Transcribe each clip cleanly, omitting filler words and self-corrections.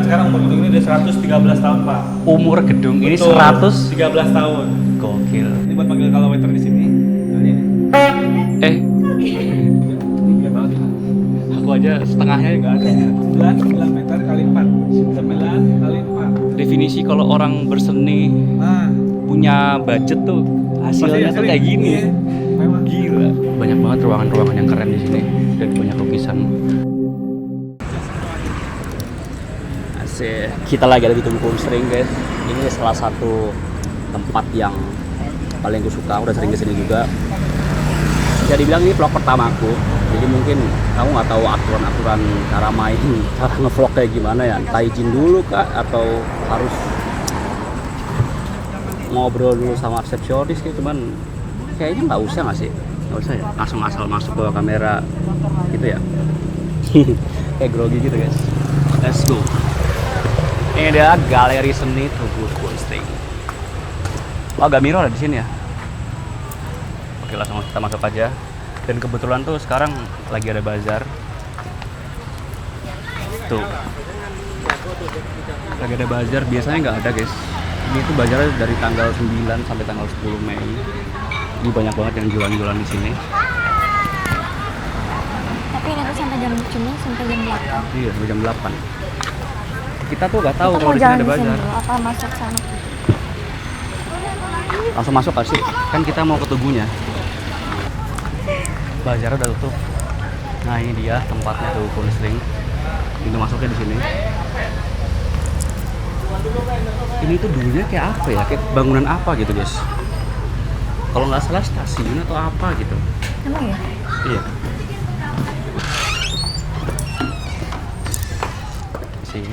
sekarang umur gedung ini udah 113 tahun, Pak. Umur gedung ini Betul, 113 13 tahun. Gokil. Ini buat panggil kalau waiter di sini. Nah, ini. Gila banget. Aku aja setengahnya nggak ada. 9 meter kali 4. 9 kali 4. Definisi kalau orang berseni Nah, punya budget tuh hasilnya tuh kayak gini. Iya, memang. Gila. Banyak banget ruangan-ruangan yang keren di sini dan banyak lukisan. Asik. Kita lagi ada di Tungku String, guys. Ini salah satu tempat yang paling gue suka. Udah sering kesini juga. Bisa dibilang ini vlog pertamaku. Jadi mungkin kamu nggak tahu aturan-aturan cara main, cara ngevlog kayak gimana ya. Entah izin dulu kak atau harus ngobrol dulu sama resepsionis gitu. Cuman kayaknya nggak usah nggak sih? Nggak usah ya, langsung asal masuk bawa kamera gitu ya. Kayak grogi gitu guys. Let's go. Ini dia galeri seni Tugu Kunstring. Wah, Gamiro ada di sini ya. Oke, langsung kita masuk aja. Dan kebetulan tuh sekarang lagi ada bazar. Tuh. Lagi ada bazar, biasanya nggak ada guys. Ini tuh bazarnya dari tanggal 9 sampai tanggal 10 Mei. Ini banyak banget yang jualan-jualan di sini. Tapi ini tuh sampai jam cuma sampai jam 8. Iya, sampai jam 8. Kita tuh nggak tahu Kita kalau mau di sini jalan ada di sini bazar. dulu apa masuk sana? Langsung masuk gak sih? Kan kita mau ke tubuhnya. Bazar udah tutup. Nah, ini dia tempatnya Tugu Kunstring. Pintu masuknya di sini. Ini tuh dulunya kayak apa ya? Kayak bangunan apa gitu, guys? Kalau nggak salah stasiun atau apa gitu. Emang ya? Iya. Sini.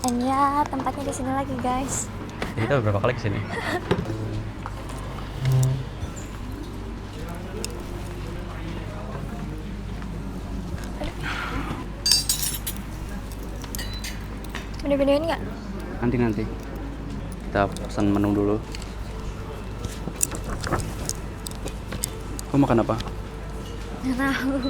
Dan ya tempatnya di sini lagi guys. Jadi kita berapa kali kesini? Video-videoin nggak? Nanti. Kita pesan menu dulu. Kamu makan apa? Nggak tahu.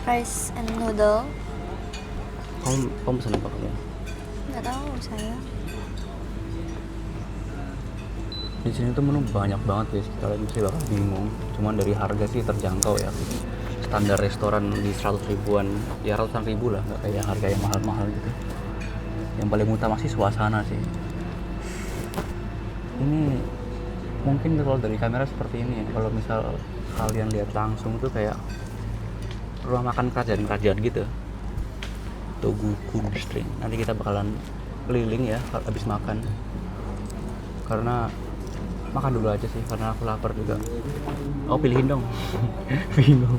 Rice and noodle. Kamu pesan apa kalian? Nggak tahu saya. Di sini tuh menu banyak banget guys. Kalian sih bakal bingung. Cuman dari harga sih terjangkau ya. Standar restoran di 100 ribuan, ya ratusan ribu lah, nggak kayak harga yang mahal-mahal gitu. Yang paling utama sih suasana sih. Ini mungkin kalau dari kamera seperti ini ya. Kalau misal kalian lihat langsung tuh kayak rumah makan kerajaan-kerajaan gitu. Tugu Kunstring. Nanti kita bakalan keliling ya habis makan. Karena makan dulu aja sih, karena aku lapar juga. Oh, pilihin dong. Bingung.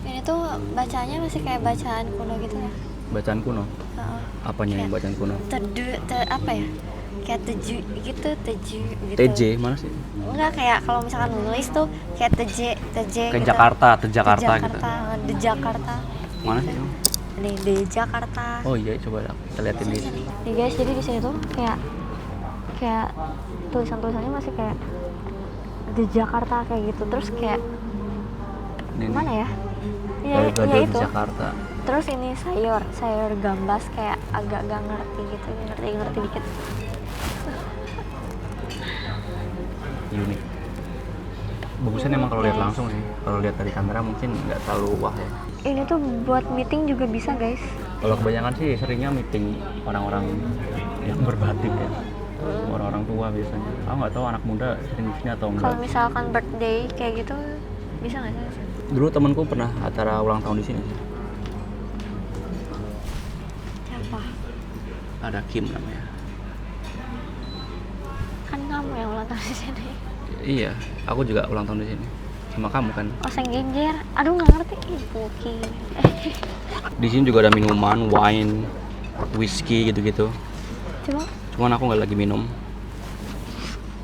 Ini tuh bacanya masih kayak bacaan kuno gitu ya. Bacaan kuno? Heeh. Apanya yang bacaan kuno? Apa ya? Kayak teju gitu. TJ mana sih? Enggak, kayak kalau misalkan nulis tuh kayak TJ Kayak gitu. Jakarta gitu. The Jakarta. Mana sih? Di Jakarta. Oh iya, coba kita liatin di sini. Nih guys, jadi di sini tuh kayak tulisannya masih kayak di Jakarta kayak gitu. Terus kayak Ini mana ya? Iya Gado-gado di itu. Jakarta. Terus ini sayur gambas kayak agak gak ngerti gitu, ngerti dikit. Unik. Bagusnya emang kalau lihat langsung sih. Kalau lihat dari kamera mungkin nggak terlalu wah ya. Ini tuh buat meeting juga bisa guys. Kalau kebanyakan sih seringnya meeting orang-orang yang berbatik ya. Orang-orang tua biasanya. Aku nggak tahu anak muda sering di sini atau enggak. Kalau misalkan birthday kayak gitu bisa nggak sih? Dulu temanku pernah acara ulang tahun di sini. Siapa? Ada Kim namanya. Kan kamu yang ulang tahun di sini. Iya, aku juga ulang tahun di sini. Sama kamu kan. Oh, Senggenger. Aduh, nggak ngerti. Ibu Ki. Di sini juga ada minuman, wine, whiskey gitu-gitu. Cuman aku nggak lagi minum.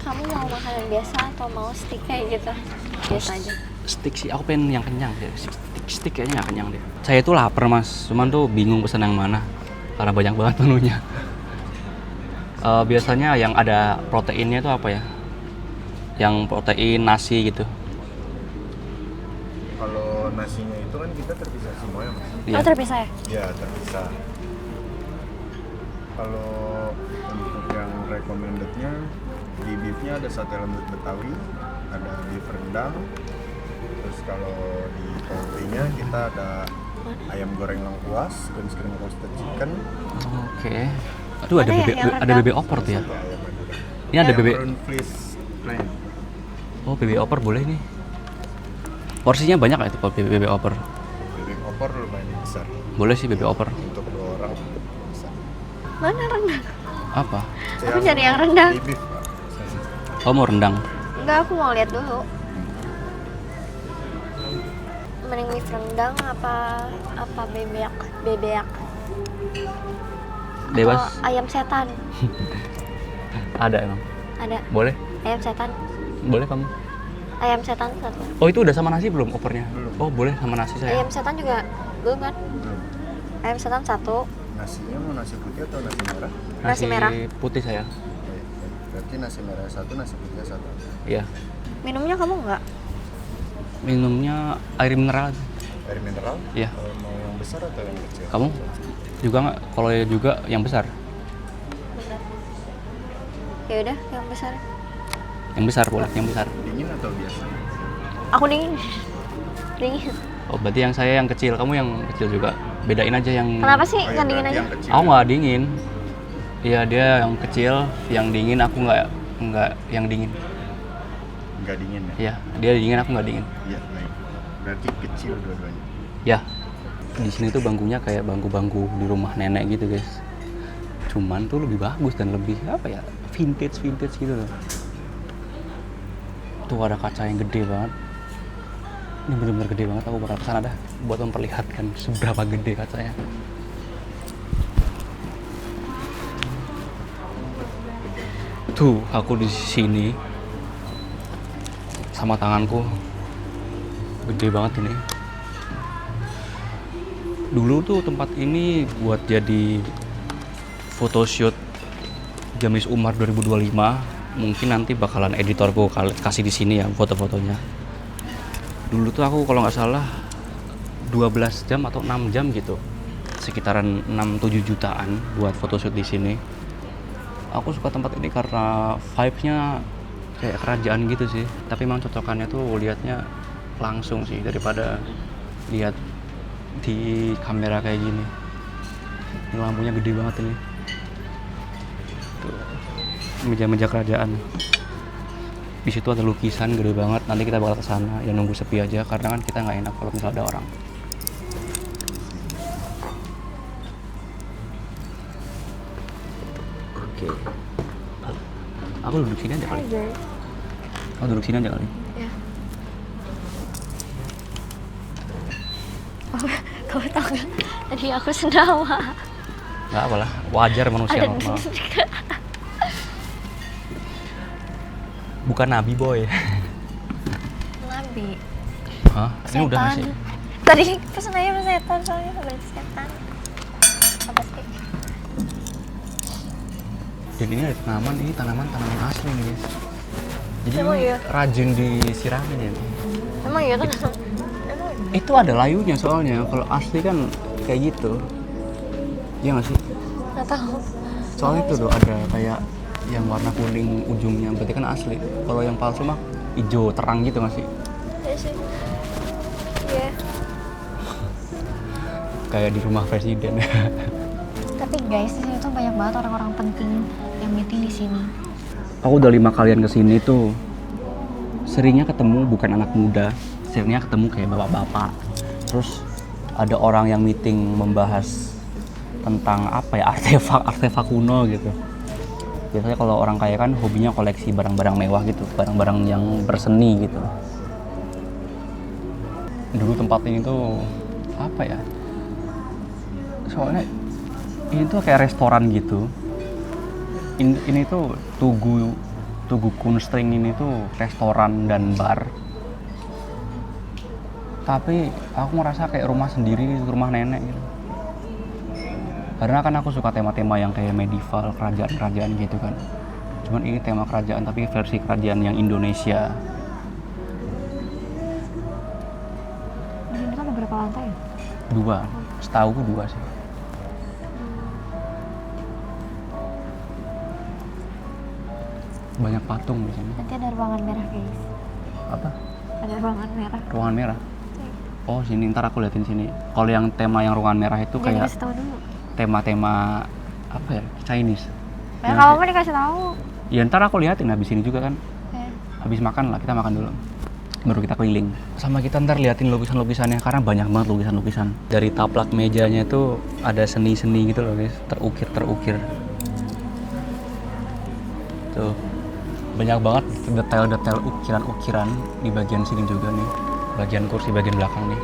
Kamu mau makanan biasa atau mau steak kayak gitu? Biasa aja. Steak sih, aku pengen yang kenyang ya. Steak kayaknya nggak kenyang deh. Saya itu lapar mas, cuman tuh bingung pesan yang mana karena banyak banget menunya. Biasanya yang ada proteinnya itu apa ya? Yang protein nasi gitu. Kalau nasinya itu kan kita terpisah semua ya mas? Iya. Oh terpisah ya? Iya terpisah. Kalau untuk yang recommendednya di beefnya ada sate lembut Betawi, ada beef rendang. Terus kalau di poultry-nya kita ada ayam goreng lengkuas, screen roasted chicken. Oke. Aduh ada Mana ya bebek, yang ada rendang? bebek opor tuh ya. Satu ayam juga. Ini ada Ayam bebek. brown fleece plain. Oh bebek opor boleh nih. Porsinya banyak nggak itu kalau bebek opor? Bebek opor lumayan besar. Boleh sih bebek opor. Untuk 2 orang bisa. Mana rendang? Apa? Aku cari yang rendang. Di beef pak. Oh mau rendang? Enggak, aku mau lihat dulu. Mending beef rendang apa bebek Bebas. atau ayam setan? Ada emang. Ada Boleh? ayam setan. Boleh kamu? Ayam setan satu. Oh itu udah sama nasi belum opornya? Belum. Oh boleh sama nasi saya. Ayam setan juga belum kan? Belum. Ayam setan satu. Nasinya mau nasi putih atau nasi merah? Nasi merah. Putih saya. Baik. Berarti nasi merah 1, nasi putih 1. Iya. Minumnya kamu enggak? Minumnya air mineral. Air mineral? Iya. Mau yang besar atau yang kecil? Kamu juga nggak? Kalau juga yang besar. Benar. Ya udah, yang besar. Yang besar boleh, yang besar. Dingin atau biasa? Aku dingin. Dingin. Oh berarti yang saya yang kecil, kamu yang kecil juga. Bedain aja yang. Kenapa sih Oh, nggak dingin berarti aja? yang kecil. Aku nggak dingin. Iya dia yang kecil, yang dingin aku nggak yang dingin. Nggak dingin ya? Iya dia dingin aku nggak dingin. Iya, baik. Berarti kecil dua-duanya. Ya di sini tuh bangkunya kayak bangku-bangku di rumah nenek gitu guys. Cuman tuh lebih bagus dan lebih apa ya vintage gitu loh. Tuh ada kaca yang gede banget. Ini bener-bener gede banget. Aku bakal kesana dah buat memperlihatkan seberapa gede kacanya. Tuh aku di sini sama tanganku gede banget ini. Dulu tuh tempat ini buat jadi photoshoot Jamis Umar 2025. Mungkin nanti bakalan editorku kasih di sini ya foto-fotonya. Dulu tuh aku kalau nggak salah 12 jam atau 6 jam gitu. Sekitaran 6-7 jutaan buat photoshoot di sini. Aku suka tempat ini karena vibe-nya kayak kerajaan gitu sih. Tapi emang cocokannya tuh liatnya langsung sih daripada lihat di kamera kayak gini. Ini lampunya gede banget ini. Tuh, meja-meja kerajaan. Di situ ada lukisan gede banget. Nanti kita bakal kesana. Ya nunggu sepi aja karena kan kita nggak enak kalau misalnya ada orang. Oke. Aku duduk sini aja kali. Aku duduk sini aja kali. Ya. Kamu tahu nggak? Tadi aku sendawa. Nggak apalah, wajar manusia Ada normal. Bukan nabi boy. Nabi. Hah? Ini udah nggak sih? Tadi pesan aja sama setan soalnya sama setan. Apa sih? Dan ini ada tanaman, ini tanaman asli nih guys. Jadi Emang ini iya? rajin disiramin ya. Emang iya kan? Emang Itu ada layunya soalnya, kalau asli kan kayak gitu. Iya nggak sih? nggak tahu. Soalnya itu tuh ada kayak yang warna kuning ujungnya, berarti kan asli. Kalau yang palsu mah hijau terang gitu nggak sih? Iya sih. Iya. Kayak di rumah presiden. Tapi guys, di sini tuh banyak banget orang-orang penting yang meeting di sini. Aku udah 5 kalian kesini tuh. Seringnya ketemu bukan anak muda, seringnya ketemu kayak bapak-bapak. Terus ada orang yang meeting membahas tentang apa ya, artefak kuno gitu. Biasanya kalau orang kaya kan hobinya koleksi barang-barang mewah gitu, barang-barang yang berseni gitu. Dulu tempat ini tuh apa ya? Soalnya ini tuh kayak restoran gitu. Ini tuh Tugu Kunstring ini tuh restoran dan bar. Tapi aku ngerasa kayak rumah sendiri, rumah nenek gitu. Karena kan aku suka tema-tema yang kayak medieval, kerajaan-kerajaan gitu kan. Cuman ini tema kerajaan tapi versi kerajaan yang Indonesia. Di sini tuh ada berapa lantai ya? 2, setahu 2 sih. Banyak patung di sini. Nanti ada ruangan merah guys. Apa? Ada ruangan merah. Ruangan merah. Oh sini, ntar aku liatin sini. Kalau yang tema yang ruangan merah itu Jangan kayak dikasih tahu dulu. tema-tema apa ya? Chinese. Ya kalau mau dikasih tahu. Ya ntar aku liatin habis ini juga kan. Ya. Habis makan lah, kita makan dulu. Baru kita keliling. Sama kita ntar liatin lukisan-lukisannya karena banyak banget lukisan-lukisan. Dari taplak mejanya itu ada seni-seni gitu loh guys, terukir. Tuh. Banyak banget detail-detail ukiran-ukiran di bagian sini juga nih. Bagian kursi bagian belakang nih.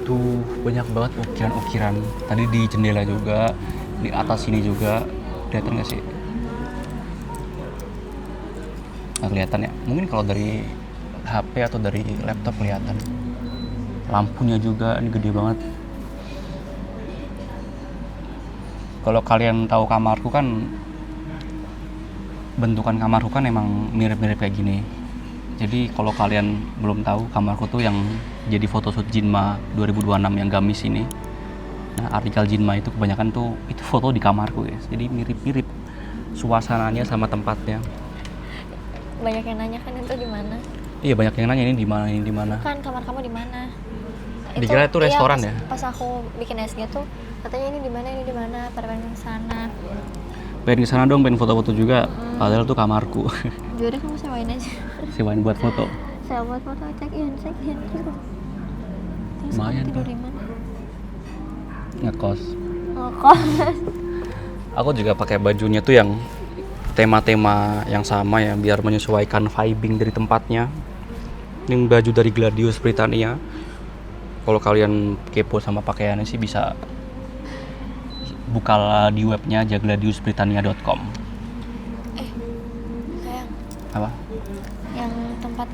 Tuh, banyak banget ukiran-ukiran. Tadi di jendela juga, di atas sini juga. Kelihatan nggak sih? Nggak kelihatan ya? Mungkin kalau dari HP atau dari laptop kelihatan. Lampunya juga ini gede banget. Kalau kalian tahu kamarku kan, bentukan kamarku kan emang mirip-mirip kayak gini. Jadi kalau kalian belum tahu, kamarku tuh yang jadi photoshoot Jinma 2026 yang gamis ini. Nah, artikel Jinma itu kebanyakan tuh itu foto di kamarku guys. Jadi mirip-mirip suasananya sama tempatnya. Banyak yang nanya kan itu di mana? Iya, banyak yang nanya ini di mana. Kan kamar kamu di mana? Dikira itu restoran iya, ya? Pas aku bikin SG tuh katanya ini di mana, pada pengen ke sana. Pengen kesana dong, pengen foto-foto juga. Padahal tuh kamarku. Jadi kamu sewain aja. Sewain buat foto. Saya buat foto check in gitu. Terus Lumayan kamu tidur tuh. di mana? Ngekos. Ngekos. Aku juga pakai bajunya tuh yang tema-tema yang sama ya, biar menyesuaikan vibing dari tempatnya. Ini baju dari Gladius Britania. Kalau kalian kepo sama pakaiannya sih bisa buka di webnya aja gladiusbritania.com. Sayang, Apa? yang tempat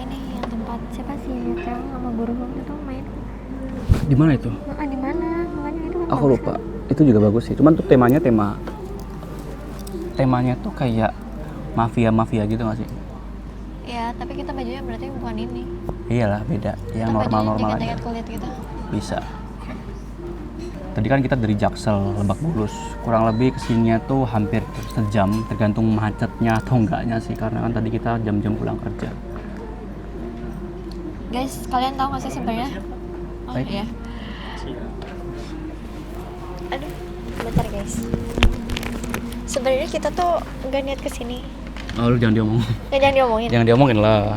siapa sih yang sama burung itu main? Di mana itu? Di mana? Makanya itu kan Aku bagus lupa. kan? Itu juga bagus sih. Cuman tuh temanya tuh kayak mafia gitu nggak sih? Ya, tapi kita bajunya berarti bukan ini. Iyalah, beda. Yang Kita normal-normal bajunya aja. jaket kulit gitu. Bisa. Tadi kan kita dari Jaksel, Lebak Bulus. Kurang lebih kesininya tuh hampir sejam, tergantung macetnya atau enggaknya sih. Karena kan tadi kita jam-jam pulang kerja. Guys, kalian tahu nggak sih sebenarnya? Oh Baik. iya. Aduh, bentar guys. Sebenarnya kita tuh nggak niat kesini. Oh, lu jangan diomong. Jangan diomongin. Jangan diomongin lah.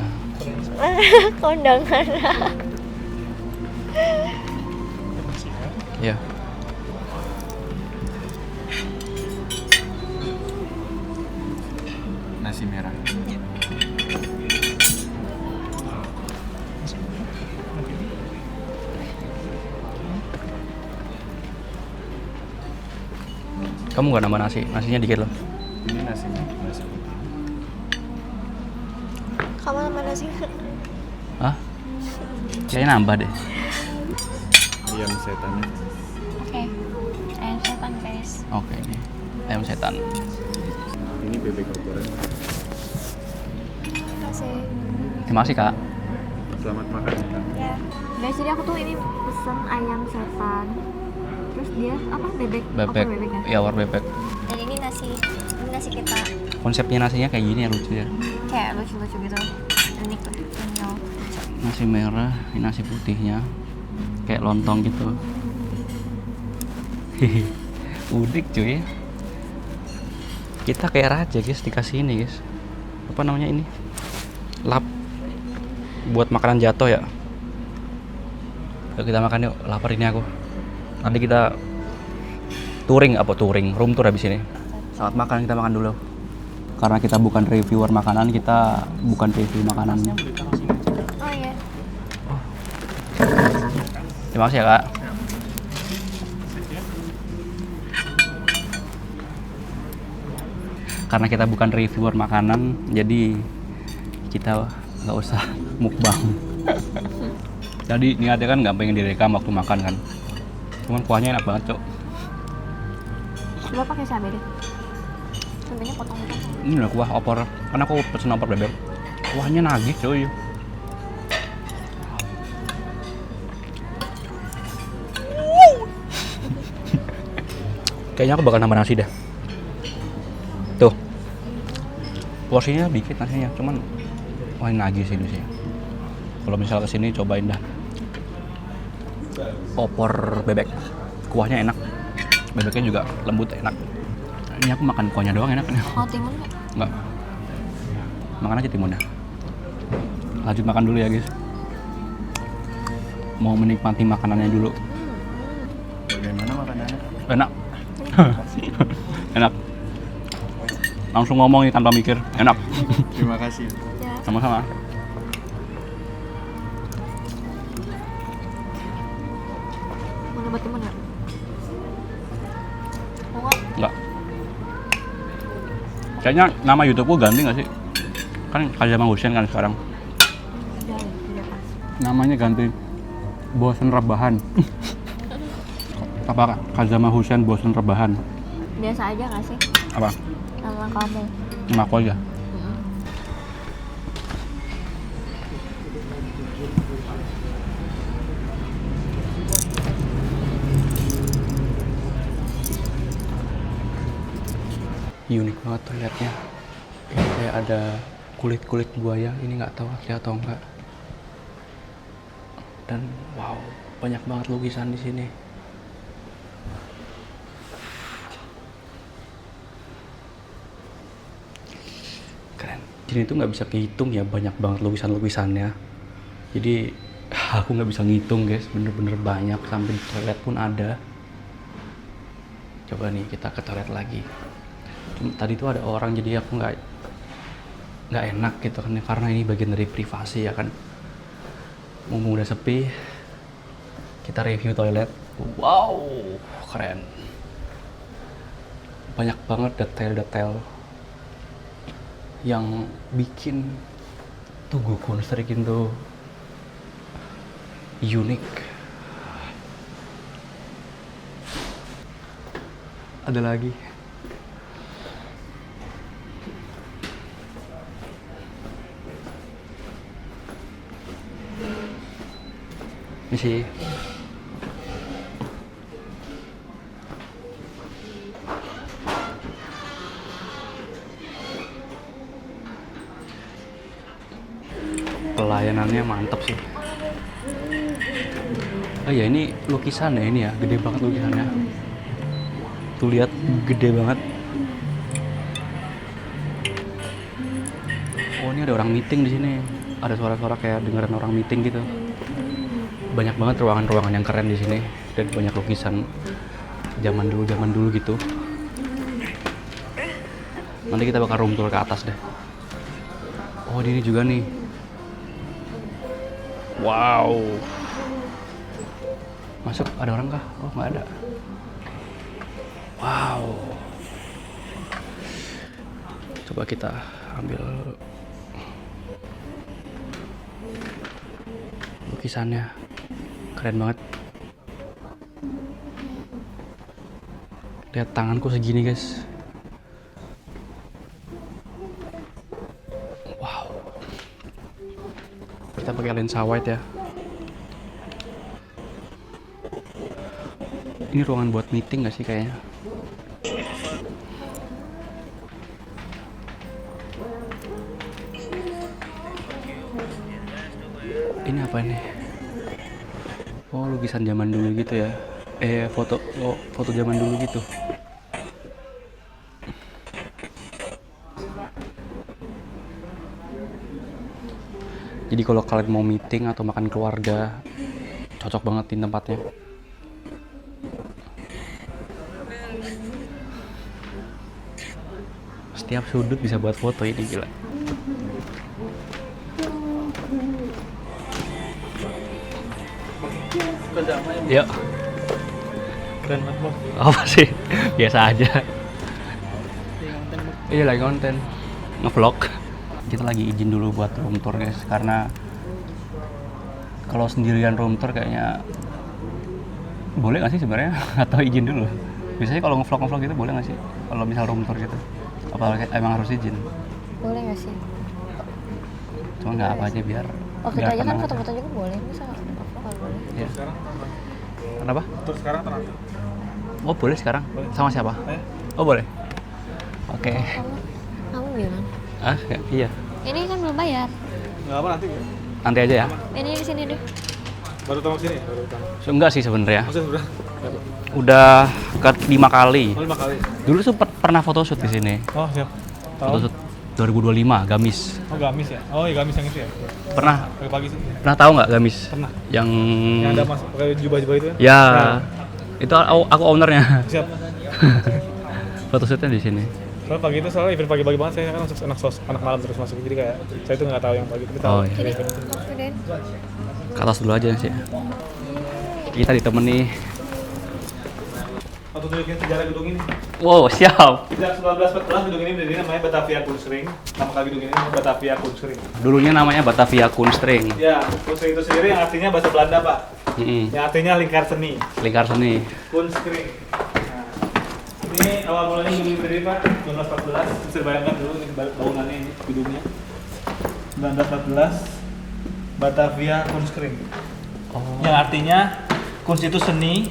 Kondangan. Ya. Nasi merah. Kamu nggak nambah nasi? Nasinya dikit loh. Ini nasi putih. Kamu mana sih? Hah? Kayaknya nambah deh. Ayam setannya. Oke. Ayam setan guys. Oke, ini ayam setan. Ini bebek goreng. Kasih. Terima kasih kak. Selamat makan ya. Kak. Ya. Guys, jadi aku tuh ini pesen ayam setan. Terus dia apa bebek? Bebek. Opor bebek ya? Iya, war bebek. Dan ini nasi kita. Konsepnya nasinya kayak gini ya, lucu ya. Kayak lucu-lucu gitu. Unik tuh. Nasi merah, ini nasi putihnya. Kayak lontong gitu. Hehe. Udik cuy. Kita kayak raja guys, dikasih ini guys. Apa namanya ini? Lap. Buat makanan jatuh ya. Yuk kita makan yuk, lapar ini aku. Nanti kita room tour habis ini. Saat makan kita makan dulu. Karena kita bukan reviewer makanan, kita bukan review makanannya. Oh iya. Terima kasih ya kak. Karena kita bukan reviewer makanan, jadi kita nggak usah mukbang. Jadi niatnya kan nggak pengen direkam waktu makan kan. Cuman kuahnya enak banget, Cok. Coba pakai cabai deh. Cabainya potong gitu. Ini udah kuah opor. Karena aku pesen opor bebek. Kuahnya nagih, cuy. Kayaknya aku bakal nambah nasi dah. Tuh. Porsinya dikit nasinya, cuman wah ini nagih sih ini sih. Kalau misal kesini cobain dah. Opor bebek. Kuahnya enak. Bebeknya juga lembut enak. Ini aku makan kuahnya doang enak. Mau timun nggak? Enggak. Makan aja timunnya. Lanjut makan dulu ya, guys. Mau menikmati makanannya dulu. Bagaimana makanannya? Enak. Enak. Langsung ngomong nih tanpa mikir. Enak. Terima kasih. Ya. Sama-sama. Mau nambah timun nggak? Mau nggak? Enggak. Kayaknya nama YouTube-ku ganti nggak sih? Kan Kazama Hussein kan sekarang. Udah pas. Namanya ganti Bosen Rebahan. Apa Kazama Hussein Bosen Rebahan? Biasa aja nggak sih? Apa? Nama kamu. Ngaku aja. Unik banget tuh liatnya. Kayak ada kulit-kulit buaya. Ini nggak tahu asli atau enggak. Dan wow, banyak banget lukisan di sini. Keren. Sini tuh nggak bisa kehitung ya, banyak banget lukisan-lukisannya. Jadi aku nggak bisa ngitung guys, bener-bener banyak. Sampai di toilet pun ada. Coba nih kita ke toilet lagi. Tadi tuh ada orang, jadi aku nggak enak gitu kan, karena ini bagian dari privasi ya kan. Mumpung udah sepi, kita review toilet. Wow, keren. Banyak banget detail-detail yang bikin Tugu Konstrikin tuh unik. Ada lagi. Ini sih. Pelayanannya mantap sih. Oh ya, ini lukisan ya ini ya, gede banget lukisannya. Tuh lihat, gede banget. Oh, ini ada orang meeting di sini. Ada suara-suara kayak dengeran orang meeting gitu. Banyak banget ruangan-ruangan yang keren di sini dan banyak lukisan zaman dulu gitu. Nanti kita bakal room tour ke atas deh. Oh, ini juga nih. Wow. Masuk, ada orang kah? Oh, nggak ada. Wow. Coba kita ambil lukisannya. Keren banget. Lihat tanganku segini, guys. Wow. Kita pakai lensa wide ya. Ini ruangan buat meeting gak sih kayaknya? Ini apa nih? Oh, lukisan zaman dulu gitu ya. Foto zaman dulu gitu. Jadi kalau kalian mau meeting atau makan keluarga, cocok banget di tempatnya. Setiap sudut bisa buat foto, ini gila. Yuk. Keren banget bang. Apa sih? Biasa aja. Iya, lagi konten. Nge-vlog. Kita lagi izin dulu buat room tour guys, karena Kalau sendirian room tour kayaknya boleh nggak sih sebenarnya? Atau izin dulu? Biasanya kalau ngevlog gitu boleh nggak sih? Kalau misal room tour gitu? Apa emang harus izin? Boleh nggak sih? Cuma nggak apa aja biar. Waktu itu biar aja kan tenang foto-foto juga boleh, masa nggak boleh? Iya. Sekarang Kenapa? terus sekarang tenang. Oh boleh sekarang? Sama siapa? Oh boleh. Oke. Kamu bilang? Ah iya. Ini kan belum bayar. Nggak apa nanti ya. Nanti aja ya. Ini di sini deh. Baru tahu sini ya? Baru tahu. Enggak sih sebenarnya. Maksudnya udah? Udah ke 5 kali. Oh, 5 kali. Dulu tuh pernah photoshoot di sini. Oh siap. Tahu? Photoshoot 2025 Gamis. Oh gamis ya? Oh iya gamis yang itu ya? Pernah Pagi-pagi sih. pernah tahu nggak Gamis? Pernah. Yang Yang ada mas pakai jubah-jubah itu ya? ya Nah, itu aku ownernya. siap. Photoshootnya di sini. Soalnya pagi itu soalnya event pagi-pagi banget saya kan masuk anak malam terus masuk jadi kayak saya itu nggak tahu yang pagi tapi tahu. Oh, iya. dari event itu. Kemudian Ke atas dulu aja sih. Kita ditemani. Waktu tunjukin sejarah gedung ini. Wow siap. Sejak 1914 gedung ini berdiri namanya Batavia Kunstring. Nama kali gedung ini namanya Batavia Kunstring. Dulunya namanya Batavia Kunstring. Ya, Kunstring itu sendiri yang artinya bahasa Belanda pak. Yang artinya lingkar seni. Lingkar seni. Kunstring. Nah, ini awal mulanya gedung ini berdiri pak 1914. Bisa bayangkan dulu ini bangunannya ini gedungnya. 1914 Batavia Kunstring. Oh. Yang artinya kunst itu seni,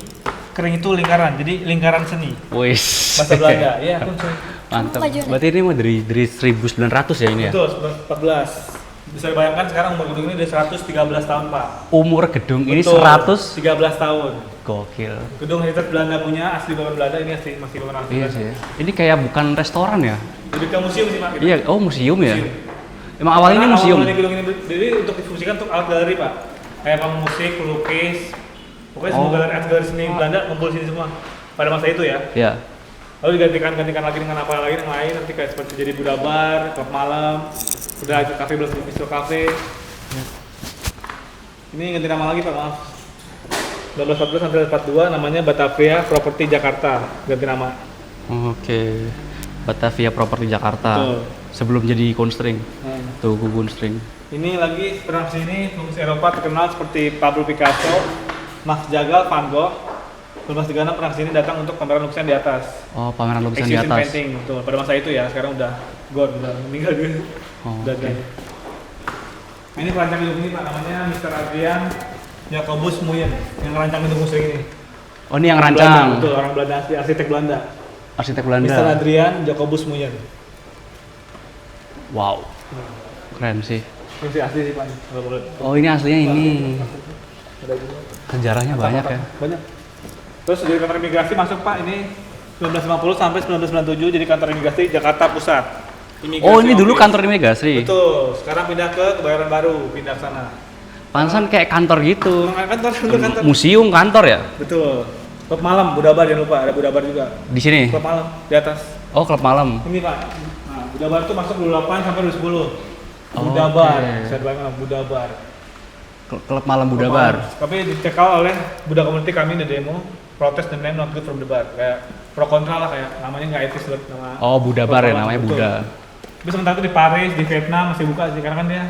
kering itu lingkaran. Jadi lingkaran seni. Wis. Bahasa Belanda. Iya, kunstring. Mantap. Maju nih. Berarti ini mau dari 1900 ya ini ya? Betul, 1914. Bisa dibayangkan sekarang umur gedung ini udah 113 tahun, Pak. Umur gedung ini Betul, 100 13 tahun. gokil. Gedung heritage Belanda punya, asli bangunan Belanda, ini asli masih bangunan asli. Iya sih. Ini kayak bukan restoran ya? Lebih ke museum sih, Pak. Iya, oh museum ya? Museum. Emang awalnya ini Karena museum? awalnya gedung ini berdiri untuk difungsikan untuk art gallery, Pak. Kayak pemusik, pelukis, pokoknya semua Oh. galeri art gallery seni Belanda ngumpul sini semua. Pada masa itu ya. Iya. Lalu digantikan lagi dengan apa lagi yang lain, nanti kayak seperti jadi Buddha Bar, klub malam, udah ada cafe bistro cafe. Ini ganti nama lagi Pak, maaf. 1914 sampai 42 namanya Batavia Property Jakarta, ganti nama. Oke. Batavia Property Jakarta. Betul. Sebelum jadi Kunstring. Nah, Tuh Kunstring. ini lagi pernah sini pelukis Eropa terkenal seperti Pablo Picasso, Max Chagall, Van Gogh. 1936 pernah sini datang untuk pameran lukisan di atas. Oh, pameran lukisan di Exhibition atas. painting, betul. Pada masa itu ya, sekarang udah gone, udah meninggal dia. Oh, Udah oke. ada. Nah, ini perancang gedung ini Pak, namanya Mr. Adrian Jacobus Muyen yang ngerancang gedung musrik ini. Oh, ini yang Belanda, rancang. betul, orang Belanda asli, arsitek Belanda. Arsitek Mr. Belanda. Adrian Jacobus Muyen. Wow. Keren sih. Ini sih asli sih Pak. Kalau boleh. Oh, ini aslinya ini. Ada juga. Sejarahnya banyak ya. Banyak. Terus dari kantor imigrasi masuk Pak, ini 1950 sampai 1997 jadi kantor imigrasi Jakarta Pusat. Imigrasi Oh, ini dulu Office. kantor imigrasi. Betul. Sekarang pindah ke Kebayoran Baru, pindah ke sana. Pantesan kayak kantor gitu. Emang kantor, kantor. Museum kantor ya? Betul. Klub malam, Buddha Bar jangan lupa, ada Buddha Bar juga. Di sini. Klub malam di atas. Oh, klub malam. Ini Pak. Nah, Buddha Bar itu masuk 28 sampai 2010. Oh, Buddha oke. Bar, saya bayangkan Buddha Bar. Klub malam Buddha Klub Bar. malam. Tapi dicekal oleh Buddha Community kami di demo, protes the name not good from the bar. Kayak pro kontra lah kayak namanya nggak etis buat nama. Oh, Buddha Bar ya Betul. namanya Buddha. Tapi sementara itu di Paris, di Vietnam masih buka sih karena kan dia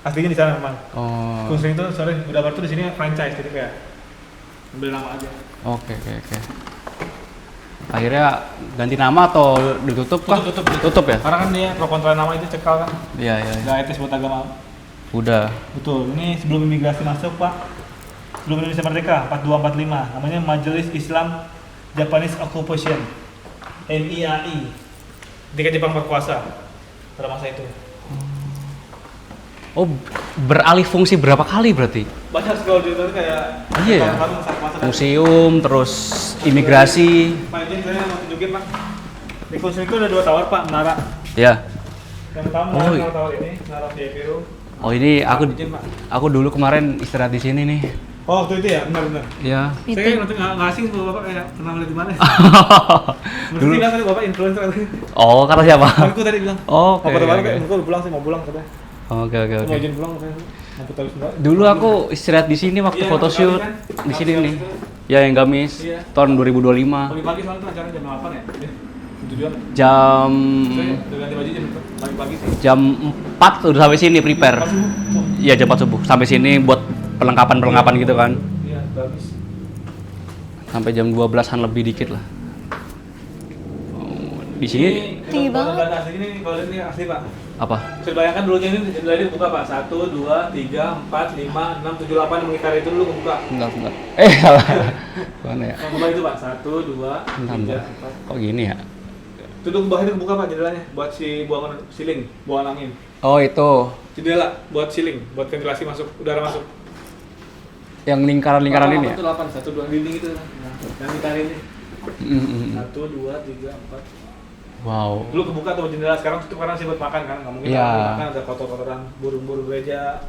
aslinya di sana memang. Oh. Kunstring itu sorry Buddha Bar itu di sini franchise jadi kayak ambil nama aja. Oke. Akhirnya ganti nama atau ditutup kah? Tutup ya? Karena kan dia pro kontra nama itu cekal kan. Iya. Nggak etis buat agama. Udah. Betul, ini sebelum imigrasi masuk Pak, sebelum Indonesia Merdeka, 4245, namanya Majelis Islam Japanese Occupation, MIAI, ketika Jepang berkuasa pada masa itu. Oh, beralih fungsi berapa kali berarti? Banyak sekali di itu kayak Iya ya? masa-masa Museum, terus imigrasi. Pak izin saya mau tunjukin Pak. Di Kunstring itu ada 2 tower Pak, menara. Ya. Yang pertama Oh, menara iya. tower ini, menara VIP room. Oh, ini Izin, Pak. aku dulu kemarin istirahat di sini nih. Oh waktu itu ya, benar-benar. Iya. Saya nanti nggak asing kalau Bapak kayak pernah lihat di mana. Dulu. Mesti bilang tadi Bapak influencer. Oh, kata siapa? Aku tadi bilang. Oh, oke. Apa teman oke. kayak aku udah pulang sih mau pulang katanya. Oke. Mau izin pulang katanya. Mau putar sebentar. Dulu aku istirahat di sini waktu Iya, photoshoot kan? di sini Gamis nih. itu. Ya yang gamis Iya. tahun 2025. Pagi-pagi soalnya tuh acaranya jam 8 ya. Tujuan. Jam Saya udah ganti baju jam pagi-pagi sih. jam 4 udah sampai sini prepare. Pas subuh. Iya jam 4 subuh sampai sini buat perlengkapan gitu kan. Iya, bagus. Sampai jam 12-an lebih dikit lah. Oh, di sini Tinggi banget. Asli ini kalau ini asli Pak. apa? Bisa bayangkan dulunya ini jendela ini buka Pak. 1, 2, 3, 4, 5, 6, 7, 8 mengitar itu dulu buka. Bentar. Salah. Mana ya? Yang buka itu Pak. 1, 2, Bentar. 3, 4. Kok gini ya? Itu dulu bawah itu buka Pak jendelanya buat si buangan siling, buangan angin. Oh, itu. Jendela buat siling, buat ventilasi masuk, udara masuk. Yang lingkaran-lingkaran ini ya? Itu 8, 1, 2 dinding itu. Nah, yang lingkaran ini. 1, 2, 3, 4. Wow. Dulu kebuka tuh jendela, sekarang itu karena sih buat makan kan, nggak mungkin Iya. makan ada kotor-kotoran burung-burung gereja,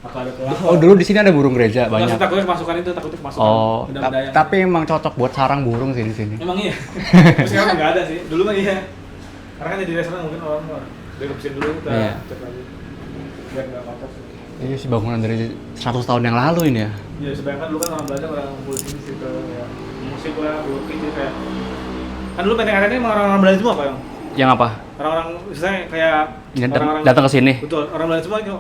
apa ada kelapa. Oh, dulu di sini ada burung gereja banyak. Takutnya kemasukan itu, takutnya kemasukan. Oh, benda-benda yang- tapi emang cocok buat sarang burung sih di sini. Emang iya. Tapi sekarang nggak ada sih. Dulu mah iya. Karena kan jadi restoran mungkin orang dia kebersihin dulu, kita Iya. cek lagi. Biar nggak kotor sih. Iya sih, bangunan dari 100 tahun yang lalu ini ya. Ya sebenarnya dulu kan orang Belanda orang ngumpul di situ ya. Musik lah, bulky gitu kayak. Kan dulu Benteng Aren ini emang orang-orang Belanda semua Pak Yong. Yang apa? Orang-orang misalnya kayak Datang ke sini. Betul, orang Belanda semua itu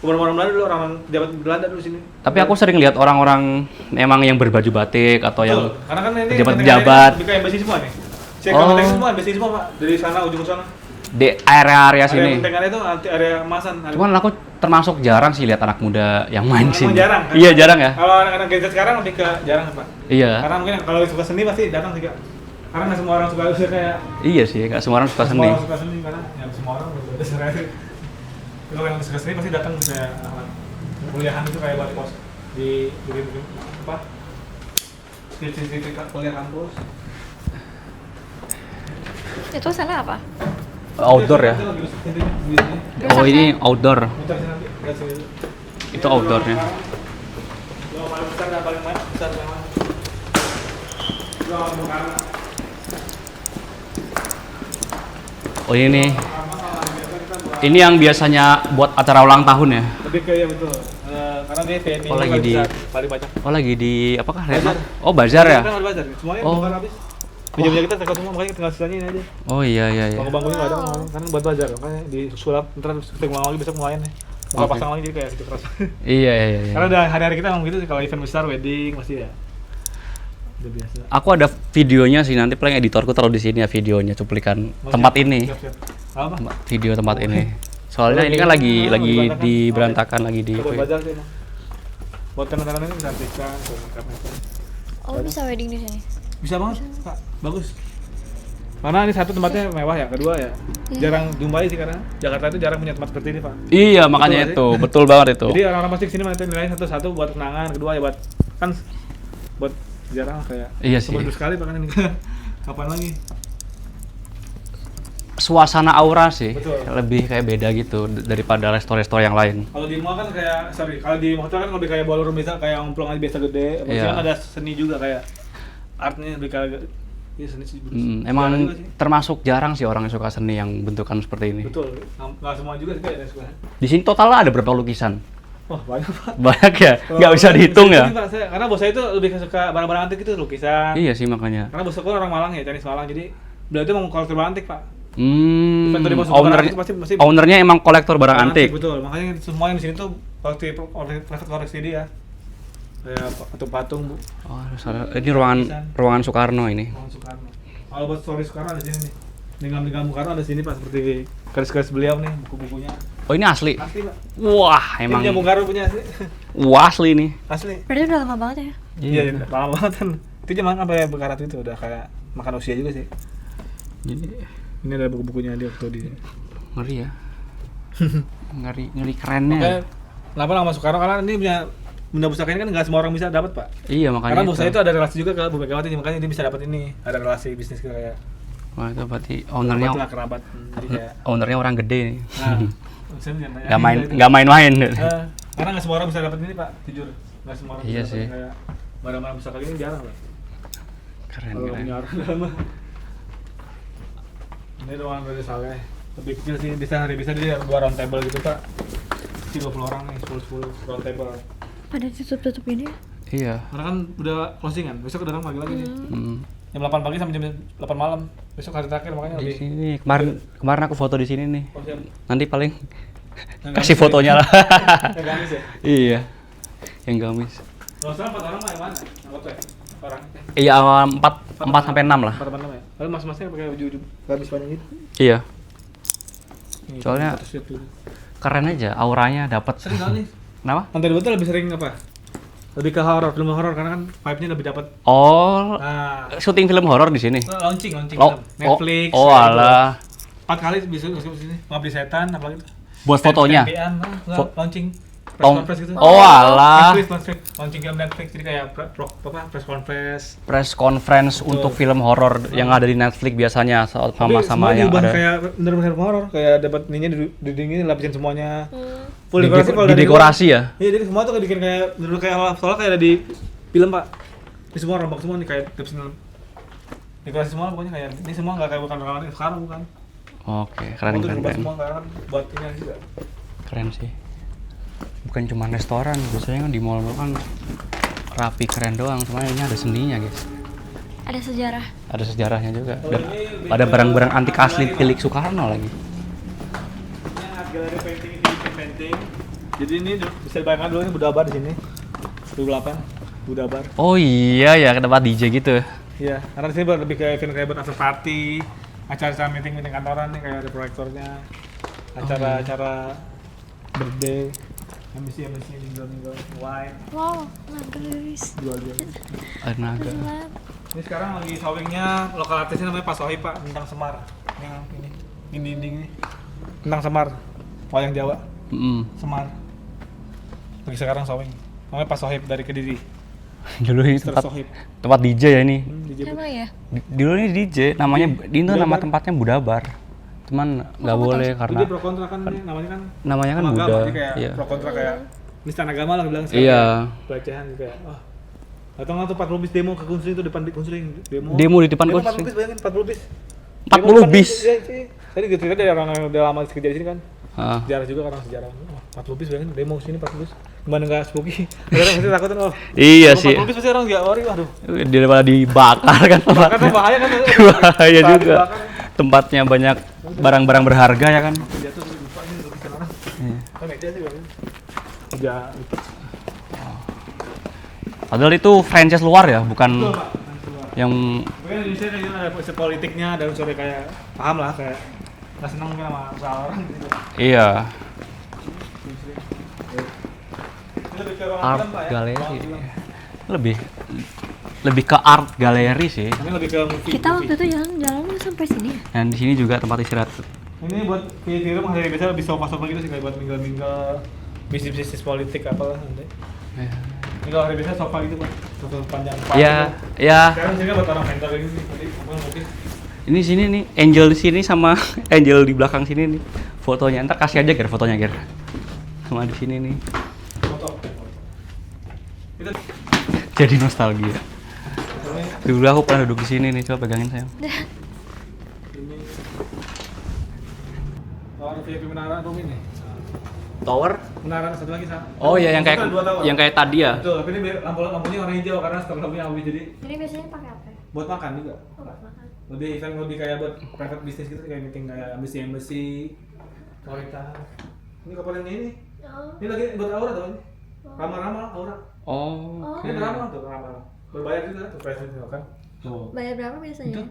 orang Belanda dulu, orang jabat Belanda dulu sini. Tapi aku sering lihat orang-orang emang yang berbaju batik atau yang Betul, karena kan ini pejabat-pejabat. lebih kayak embassy semua nih. Saya Oh. Benteng semua, embassy semua Pak. Dari sana ujung ke sana. di area-area Area sini. Benteng Aren itu area emasan. Cuman aku termasuk jarang sih lihat anak muda yang main Emang sini. jarang, kan? Iya, jarang ya. Kalau anak-anak Gen Z sekarang lebih ke jarang Pak. Iya. Karena mungkin kalau suka seni pasti datang sih Kak. Karena nggak semua orang suka kayak Iya sih, nggak semua orang suka semua seni. orang suka seni karena yang semua orang berbeda sendiri. Kalau yang suka seni pasti datang kayak anak kuliahan itu kayak buat pos di apa? Titik kuliah kampus. Itu sana apa? Outdoor ya. Oh, ini outdoor. Muter sini nanti, lihat sini dulu. Itu outdoornya. Lo paling besar dan paling besar yang mana? Lo bukan. Oh, ini nih. Ini yang biasanya buat acara ulang tahun ya. Lebih kayak betul. Karena dia VMI Oh, lagi di- paling banyak. Oh, lagi di apakah? Bazar. Oh, bazar ya. Kita nggak ada bazar. Semuanya Oh. bongkar habis. Meja-meja kita tekot semua, makanya tinggal sisanya ini aja. Oh, iya. Bangku-bangkunya nggak ada, karena buat bazar. Makanya disulap, ntar kita ngulang lagi besok mulainya. Buka Oke. pasang lagi jadi kayak gitu keras. Iya. Karena udah hari-hari kita emang gitu sih, kalau event besar, wedding masih ya. Udah biasa. Aku ada videonya sih, nanti paling editorku taruh di sini ya videonya, cuplikan tempat ini. Siap-siap. Apa? Video tempat ini. Soalnya ini kan lagi di berantakan lagi di Buat bazar sih emang. Buat tenan-tenan ini bisa artikan, Oh, bisa wedding di sini. bisa banget, Kak. Bagus. Karena ini satu tempatnya mewah ya, kedua ya jarang jumpai sih karena Jakarta itu jarang punya tempat seperti ini Pak. Iya, makanya Betul, itu, betul banget itu. Jadi orang-orang pasti kesini mana nilainya satu buat kenangan, kedua ya buat kan buat sejarah lah kayak. Iya sih. Bagus sekali bahkan ini. Kapan lagi? Suasana aura sih, Betul. lebih kayak beda gitu daripada resto-resto yang lain. Kalau di mall kan kayak kalau di hotel kan lebih kayak ballroom bisa kayak omplong aja biasa gede. Kalau Iya. kan ada seni juga kayak artnya lebih kayak iya seni sih. Emang Sejarah juga sih. termasuk jarang sih orang yang suka seni yang bentukan seperti ini. Betul. Nggak semua juga sih kayak yang suka. Di sini total ada berapa lukisan? Wah, banyak Pak. Banyak ya? Kalau Nggak bisa dihitung ya? Pak, karena bos saya itu lebih suka barang-barang antik itu lukisan. Iya sih makanya. Karena bos aku orang Malang ya, Chinese Malang. Jadi beliau itu mau kolektor barang antik, Pak. Hmm, Inventory masuk barang owner, antik pasti ownernya emang kolektor barang antik. Betul. Makanya semua yang di sini tuh koleksi dia. Kayak patung-patung, Bu. Oh, ini ruangan Soekarno ini. Bang Soekarno. Kalau buat story Soekarno ada di sini nih. Lingam-lingam Soekarno ada di sini, Pak, seperti garis-garis beliau nih, buku-bukunya. Oh, ini asli. Asli, Pak. Wah, Ini emang punya Bung Karno punya asli. wah, asli nih. Asli. Berarti udah lama banget ya? Iya, lama banget kan. Itu zaman apa ya Bung Karno itu udah kayak makan usia juga sih. Jadi Ini ada buku-bukunya dia waktu di ngeri ya. ngeri kerennya. Makanya kenapa nama Soekarno karena ini punya benda pusaka ini kan nggak semua orang bisa dapat Pak. Iya, makanya Karena bos saya itu ada relasi juga ke Bu Megawati makanya dia bisa dapat ini ada relasi bisnis kayak Wah, itu berarti kerabat. Jadi kayak ownernya orang gede nih. nah, saya jangan tanya. Nggak main-main. Karena nggak semua orang bisa dapat ini Pak, jujur nggak semua orang Iya bisa sih. dapat kayak barang-barang pusaka ini jarang Pak. Keren. Kalau punya orang dalam mah. Ini ruangan dari Saleh lebih kecil sih bisa dia dua round table gitu Pak. Isi 20 orang nih 10 round table. Pada tutup-tutup ini ya? Iya. Karena kan udah closing kan, besok datang pagi lagi nih. Jam 8 pagi sampai jam 8 malam. Besok hari terakhir makanya Di lebih. sini kemarin aku foto di sini nih. Oh, siap. Nanti paling Nggak kasih gamis fotonya lah. Nggak gamis ya? Iya. yang gamis. Kalau salah 4 orang mah yang mana? Anggota ya? Orang. Iya, 4 sampai 6 lah. 4 apa namanya? Lalu mas-masnya pakai baju gamis panjang gitu. Iya. Nih, Soalnya- photoshoot dulu. Keren aja, auranya dapat. Sering kali nih. Kenapa? Lantai 2 tuh lebih sering apa? Lebih ke horor, film horor karena kan vibe-nya lebih dapat. Oh, Nah, syuting film horor di sini. launching Oh, film. Netflix. oh, alah. 4 kali bisa ke sini. Ngabdi setan apalagi itu. Buat fotonya. TNBan, Fo- launching. Press Tom. conference gitu. Oh, alah. Netflix, launching film Netflix jadi kayak press conference. Press conference untuk film horor yang ada di Netflix biasanya sama yang ada. Kayak bener-bener film horor, kayak dapat ininya di dindingnya lapisin semuanya. Full Di, dekorasi kalau di dari dekorasi ya. luar. Iya, jadi semua tuh dibikin kayak bener kayak soalnya kayak ada di film, Pak. Ini semua rombak semua nih kayak tips dekorasi semua pokoknya kayak ini semua enggak kayak bukan rekaman sekarang bukan. Oke, keren Semua tuh keren dirubah keren. semua kan buat ini juga. Keren sih. Bukan cuma restoran, biasanya kan di mall-mall kan rapi keren doang, cuma ini ada seninya guys. Ada sejarah. Ada sejarahnya juga. Dan ada barang-barang antik asli milik Soekarno lagi. Ini art gallery painting, painting. Jadi ini bisa dibayangkan dulu ini Budabar di sini. 2008 Budabar. Oh iya ya, ke tempat DJ gitu. Iya, karena di sini lebih kayak event kayak buat after party, acara-acara meeting kantoran nih kayak ada proyektornya, acara-acara birthday, MC minggu wine, Wow, nagris. jual-jual. Ada naga. Keren. Ini sekarang lagi showingnya lokal artisnya namanya Pak Sohib Pak, tentang Semar. Yang ini dinding ini tentang Semar, wayang Jawa, Semar. Lagi sekarang showing, namanya Pak Sohib dari Kediri. Dulu ini Mr. tempat Sohib. DJ ya ini. DJ. Emang ya? Dulu ini DJ, namanya ini tuh nama Budabar. tempatnya Budabar. Cuman nggak boleh karena Dia pro kontra kan ini namanya kan. namanya kan agama, Buddha. jadi kayak Iya. pro kontra kayak nistan agama lah bilang Iya. pelecehan gitu kayak atau nggak tuh 40 bis demo ke Kunsling tuh depan di Kunsling Demo di depan Demo Kunsling. 40 bis bayangin 40 bis 40 bis. Iya sih tadi gitu dari orang yang udah lama kerja di sini kan Ah. sejarah juga orang sejarah 40 bis bayangin demo sini 40 bis gimana nggak spooky orang pasti takut kan Iya kalau sih. 40 bis pasti orang nggak worry waduh Daripada dibakar kan kan tempatnya. bahaya kan Bahaya Saat juga. dibakar, Tempatnya banyak barang-barang berharga ya kan. jatuh tuh lupa ini lukisan orang Iya. kan meja sih bayangin kerja Padahal itu franchise luar ya, bukan Betul, Pak. yang Mungkin Indonesia kayak gitu ada unsur politiknya, ada unsur kayak paham lah kayak nggak seneng mungkin sama usaha orang gitu. iya Ini lebih ke ruangan art film, Pak, ya. galeri. Ruangan film. Lebih ke art galeri sih. Ini lebih ke movie. Kita waktu itu jalan-jalan sampai sini ya? Dan di sini juga tempat istirahat. Ini buat di rumah hari biasa lebih sofa-sofa gitu sih kayak buat minggu-minggu bisnis politik apalah nanti. Iya. Ini kalau hari biasa sofa gitu Pak, sofa panjang. Iya, iya. Sekarang sini buat orang mentor gitu sih, tadi apa mungkin. Ini sini nih, Angel di sini sama Angel di belakang sini nih. Fotonya ntar kasih aja Ger fotonya Ger. Sama di sini nih. Foto. Kita Jadi nostalgia. Dulu aku pernah duduk di sini nih, coba pegangin sayang. ini VIP menara room ini. Tower? Menara satu lagi Sa. Oh iya yang kayak Kan dua tower. yang kayak tadi ya. Betul, tapi ini lampunya warna hijau karena stok lampunya habis jadi Jadi biasanya pakai apa ya? buat makan juga. Oh, buat makan. Lebih event lebih kayak buat private business gitu kayak meeting kayak embassy, otoritas. Ini kapalnya ini. Oh. Ini lagi buat aura tuh ini. Ramah-ramah aura. Oh. Ini ramah tuh ramah. Berbayar juga tuh price itu kan. Tuh. Bayar berapa biasanya?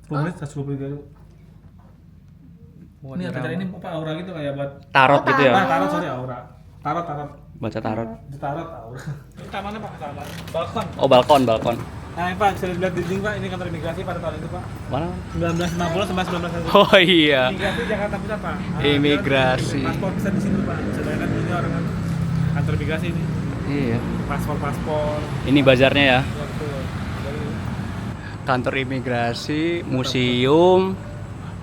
Rumahnya 123.000. Ini acara ini apa aura gitu kayak buat Tarot gitu ya. nah, tarot sorry aura. Tarot. Baca tarot. Itu tarot aura. Ini tamannya Pak, taman. Balkon. Oh, balkon. Nah, Pak, bisa dilihat di dinding Pak, ini kantor imigrasi pada tahun itu Pak. Mana? 1950 sampai 1960. Oh iya. Imigrasi Jakarta Pusat Pak. Imigrasi. Paspor bisa di sini Pak. Bisa bayangkan ini orang kan kantor imigrasi ini. Iya. Paspor. Ini bazarnya ya. Ya, betul. Dari Kantor imigrasi, museum,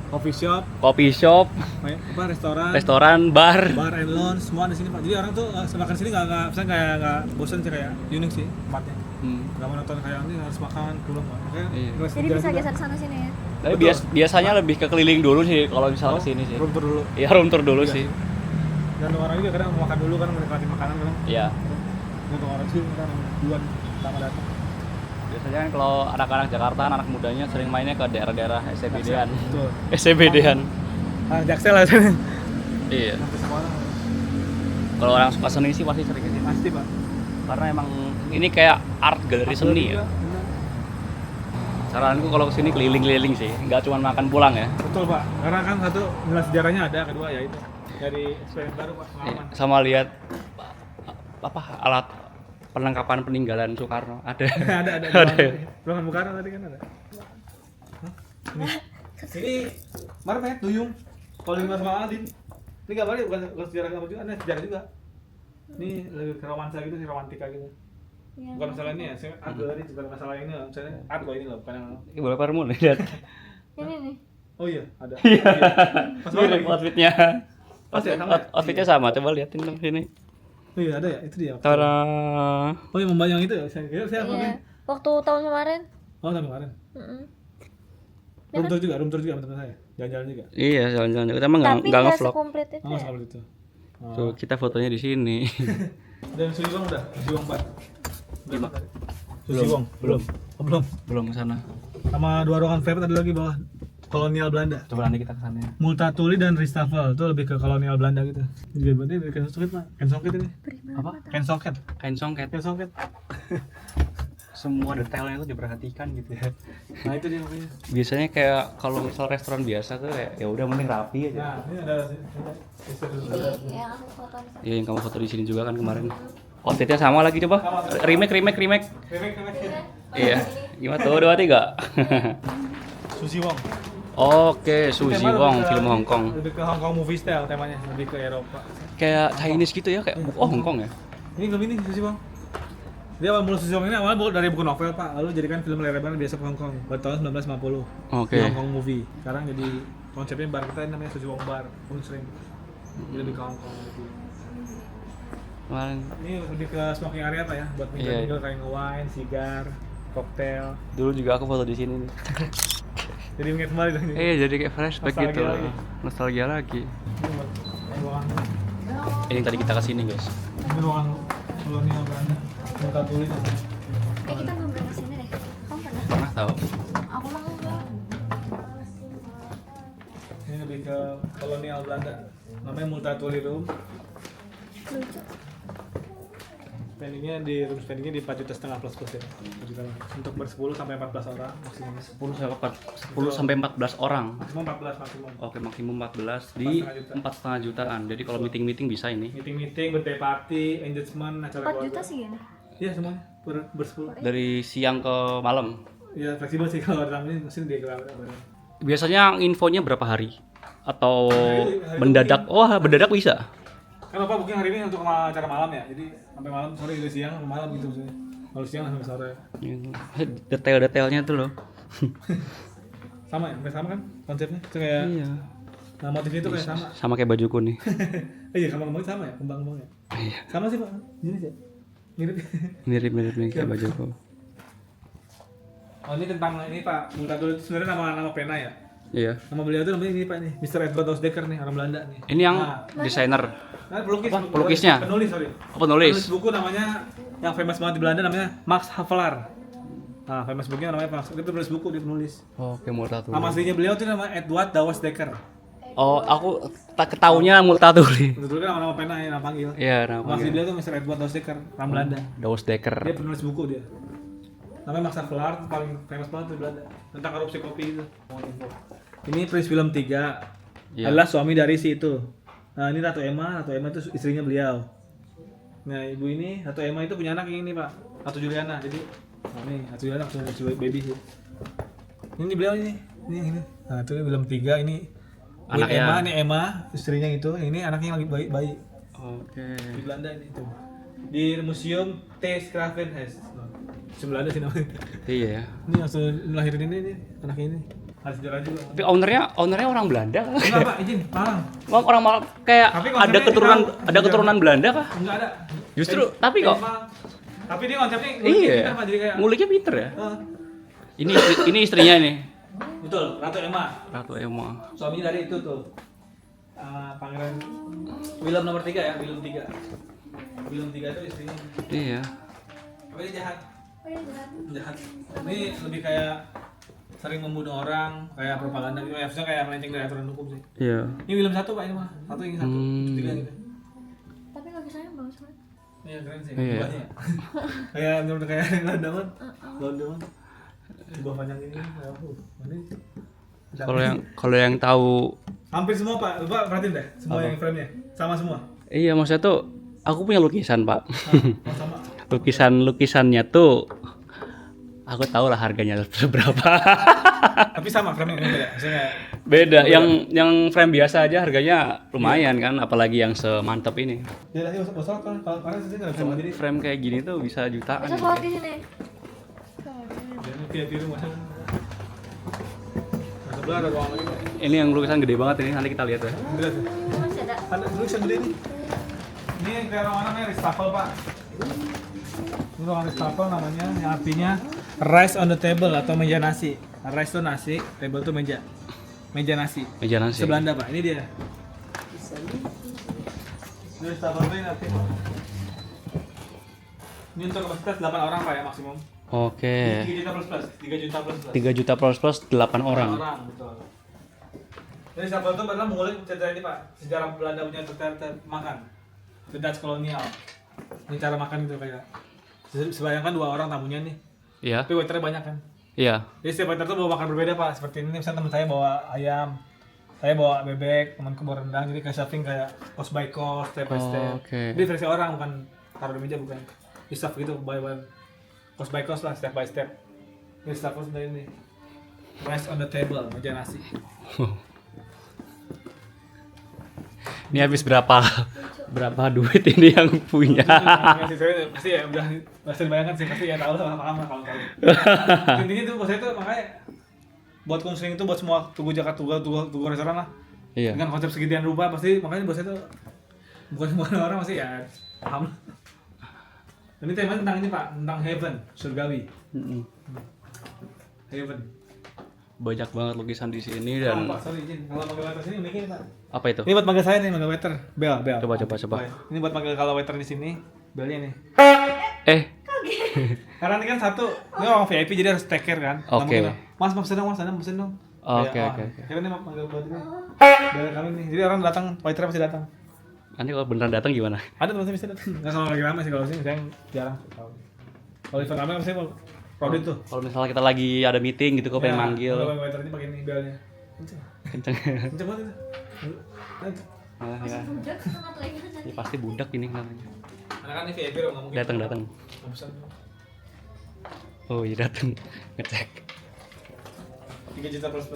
coffee shop, coffee shop, apa restoran, bar. bar and lounge semua di sini Pak. Jadi orang tuh makan sini nggak bosan sih kayak unik sih tempatnya. Nggak monoton kayak ini harus makan pulang Pak. Makanya Iya. ngeles Jadi jalan bisa juga. geser sana sini ya? Tapi Betul. biasanya lebih ke keliling dulu sih kalau misalnya kesini sih. Room tour dulu. Iya, room tour dulu Iya. sih. Dan orang juga kadang mau makan dulu kan menikmati makanan kadang. Iya. Untuk orang sih kan duluan pertama datang. Biasanya kan kalau anak-anak Jakarta, anak mudanya sering mainnya ke daerah-daerah SCBD-an. Betul. SCBD-an. Jaksel lah sini. Iya. Sampai sekolah. Kalau orang suka seni sih pasti sering ke sini. Pasti Pak. karena emang ini kayak art galeri seni ya. Saranku kalau kesini keliling-keliling sih, nggak cuma makan pulang ya. Betul Pak, karena kan satu nilai sejarahnya ada, kedua ya itu dari experience baru Pak, pengalaman. Sama lihat apa alat perlengkapan peninggalan Soekarno ada. ada. Ruangan Bung Karno tadi kan ada. Ini mana Pak? Duyung. Kalau di Mas Aldin. Ini gambarnya bukan sejarah kamu juga, ada sejarah juga. Ini lebih ke romansa gitu sih, romantika gitu. Iya. Bukan masalah ini ya, saya art gallery bukan masalah ini loh. Misalnya art loh ini loh, bukan yang Ini boleh parmu lihat. Ini nih. oh iya, ada. Mas Mirip outfitnya. Pasti ya, sama ya? Outfitnya sama, coba liatin dong sini. Oh iya, ada ya, itu dia. Tara. Oh yang membayang itu ya, saya apa Iya. nih? Waktu tahun kemarin. Oh tahun kemarin. Mm-mm. Room tour juga sama teman saya. Jalan-jalan juga. Iya, jalan-jalan. Kita emang Tapi nggak nggak nge-vlog. sekomplit itu. Oh, Ya? sama itu. Oh. Tuh, kita fotonya di sini. Dan Susiwong udah, Susiwong Pak. Belum. Susiwong Belum. Oh, belum. Belum ke sana. Sama dua ruangan vape ada lagi bawah. Kolonial Belanda. Coba nanti kita ke sana ya. Multatuli dan Ristavel itu lebih ke kolonial Belanda gitu. Juga berarti dari Ken Soket Pak. Ken Soket ini. Apa? Ken Soket. Kain songket. Ken Soket. Semua detailnya itu diperhatikan gitu ya. Nah itu dia makanya. Biasanya kayak kalau misal restoran biasa tuh kayak ya udah mending rapi aja. Nah ini ada Yang aku foto di sana. Iya yang kamu foto di sini juga kan kemarin. Outfitnya sama lagi coba. Remake. Remake. Iya. Gimana tuh 2 3. Susiwong. Oke, Suzy Tema Wong lebih ke- film Hong Kong. Lebih ke Hong Kong movie style temanya, lebih ke Eropa. Kayak Chinese gitu ya, kayak oh Hong Kong ya. Ini film ini Susiwong. Dia awal mula Susiwong ini awalnya dari buku novel Pak, lalu jadikan film layar lebar biasa ke Hong Kong pada tahun 1950. Oke. Di Hong Kong movie. Sekarang jadi konsepnya bar kita namanya Susiwong Bar, sering. Jadi lebih ke Hong Kong gitu. Kemarin Ini lebih ke smoking area Pak ya, buat Iya. mingle kayak wine, sigar, koktail. dulu juga aku foto di sini nih. Jadi ingat kembali dong ini. Jadi kayak flashback Nostalgia gitu. lagi. Nostalgia lagi. Ini ruangan, Ini yang tadi kita kesini guys. ini ruangan kolonial Belanda. Muka tulis. Kita belum pernah kesini deh. Kamu pernah? Pernah tahu? Aku mah enggak. Ini lebih ke kolonial Belanda. Namanya Multatuli Room. Lucu. Spendingnya di room spendingnya di 4,5 juta plus ya. 4 juta lah. Untuk ber-10 sampai 14 orang maksimum. 10 sampai 14 orang. Maksimum 14 maksimum. Oke, maksimum 14 di 4,5 jutaan. Jadi kalau meeting-meeting bisa ini. Meeting, birthday party, engagement, acara 4 juta segini. Iya semuanya ber-10. Dari siang ke malam. Iya fleksibel sih kalau ada tamu ini mesti dia kelapa. Biasanya infonya berapa hari? Atau mendadak? Oh, mendadak bisa. Kan Bapak booking hari ini untuk acara malam ya. Jadi sampai malam sore dari siang sampai malam gitu maksudnya. Kalau siang sampai sore. Detail-detailnya tuh loh. Sama ya? Hampir sama kan konsepnya? Itu kayak Iya. nah, motifnya itu kayak sama. Sama kayak bajuku nih. Iya, kembang-kembangnya sama ya? Kembang-kembangnya. Iya. Sama sih Pak. Jenis ya? Mirip. Mirip-mirip nih kayak bajuku. Oh ini tentang ini Pak, Multatuli itu sebenarnya nama pena ya. Iya. Nama beliau itu namanya ini Pak nih, Mr. Edward Hausdekker nih, orang Belanda nih. Ini yang Nah, desainer. pelukis, Apa? Pelukisnya? Penulis, sorry. Penulis. Buku namanya yang famous banget di Belanda namanya Max Havelaar. Nah, famous bukunya namanya Max. Dia penulis buku, dia penulis. Oke, Multatuli. Nama aslinya beliau itu nama Edward Hausdekker. Oh, aku tak ketaunya Multatuli. Betul kan nama pena yang nama panggil. Iya, Nama nama asli beliau itu Mr. Edward Hausdekker, orang Belanda. Decker. Dia penulis buku dia. Namanya Max Havelaar, itu paling famous banget di Belanda. Tentang korupsi kopi itu. Ini Prince Willem III. Iya. Adalah suami dari si itu. Nah, ini Ratu Emma itu istrinya beliau. Nah, ibu ini Ratu Emma itu punya anak yang ini, Pak. Ratu Juliana. Jadi, nah ini Ratu Juliana langsung baby sih. Ini beliau ini. Ini. Nah, itu Willem III ini Anaknya. Ini Emma, istrinya itu. Ini anaknya yang lagi bayi. Oke. Di Belanda ini tuh. Di Museum T. Schravenhuis. Museum Belanda sih namanya. Iya ya. Ini langsung melahirin ini anaknya ini. Ada sejarah juga. Tapi ownernya orang Belanda kah? Enggak, Pak, izin, Malang. Orang Malang kayak Tapi ada konsepnya keturunan tahu. ada keturunan Belanda kah? Enggak ada. Justru, tapi kok- Tapi dia konsepnya Iya. Apa, jadi kayak Nguliknya pinter ya. Ah, Ini istrinya nih. betul, Ratu Emma. Ratu Emma. Suaminya dari itu tuh. Pangeran Willem nomor 3 ya, Willem 3. Willem 3 itu istrinya. Iya. Tapi dia jahat. Jahat. Ini lebih kayak sering membunuh orang, kayak propaganda gitu, ya, maksudnya kayak melenceng dari aturan hukum sih. Iya. Ini Willem 1 Pak, ini mah. Satu ini 1, 3 gitu. Tapi lukisannya bagus banget. Iya keren sih. Iya. Banyak. Kayak menurut kayak London. London. Coba panjang ini. Mana? Kalau yang tahu, Hampir semua Pak. Lupa perhatiin deh. Semua Apa? yang frame-nya sama semua. iya maksudnya tuh aku punya lukisan Pak. Oh, sama. Lukisannya tuh aku tahu lah harganya berapa. Tapi sama frame-nya beda. Maksudnya Beda. Yang frame biasa aja harganya lumayan kan, apalagi yang semantap ini. dia lagi bosok kan kalau kalian sih enggak bisa mandiri. Frame kayak gini tuh bisa jutaan. Bisa sholat di sini. Jadi kayak di rumah. Nah, sebelah ada ruang lagi. Pak. Ini yang lukisan gede banget ini, nanti kita lihat ya. Gede tuh. Masih ada. Ada dulu yang gede nih. Ini kayak ruangan namanya reshuffle Pak. Ini ruangan reshuffle namanya, yang artinya rice on the table atau meja nasi. Rice itu nasi, table itu meja. Meja nasi. Meja nasi. Sebelanda Pak, ini dia. Ini reshuffle itu artinya. Ini untuk kapasitas 8 orang Pak ya maksimum. Oke. 3 juta plus plus, 3 juta plus plus. 3 juta plus 8 orang. Betul. Jadi reshuffle itu adalah mengulik cerita ini Pak, sejarah Belanda punya makan. The Dutch Colonial. Ini cara makan gitu kayak. Sebayangkan 2 orang tamunya nih. Iya. Tapi waiternya banyak kan. Iya. Jadi setiap waiter tuh bawa makan berbeda Pak. Seperti ini misalnya teman saya bawa ayam, saya bawa bebek, temanku bawa rendang. Jadi kayak serving kayak cost by cost, step by step. Oke. Jadi versi orang bukan taruh di meja bukan. Di serve gitu by one. Cost by cost lah, step by step. Ini staff sebenarnya ini. Rice on the table, meja nasi. Ini habis berapa duit ini yang punya? Pasti ya udah pasti bayangkan sih, pasti ya tahu lah paham lah kalau tahu. Intinya tuh bos saya tuh makanya buat konseling itu buat semua tugu Jakarta, tugu restoran lah. Iya. Dengan konsep segitian rupa pasti makanya bos saya tuh bukan orang pasti ya paham. Ini temanya tentang ini Pak, tentang heaven, surgawi. Heaven. Banyak banget lukisan di sini dan Pak, sorry izin. Kalau manggil waiter sini uniknya Pak. apa itu? Ini buat manggil saya nih, manggil waiter. Bel. Coba. Ini buat manggil kalau waiter di sini, belnya nih. Karena ini kan satu, ini orang VIP jadi harus take care kan. Nggak Oke. mungkin, Mas pesen dong. Oke. Kira ini manggil buat ini. Bel kami nih. Jadi orang datang, waiter pasti datang. Nanti kalau beneran datang gimana? Ada teman saya bisa datang. Nggak sama lagi lama sih kalau sini, saya jarang. Kalau event kami saya mau crowded tuh. Kalau misalnya kita lagi ada meeting gitu, kok pengen manggil. Kalau waiter ini pakai ini belnya. Kenceng. Kenceng banget itu. Ah, ya. Ini pasti budak ini namanya. Karena kan ini VIP dong, nggak mungkin. Datang. Nggak bisa. Oh iya datang ngecek. 3 juta plus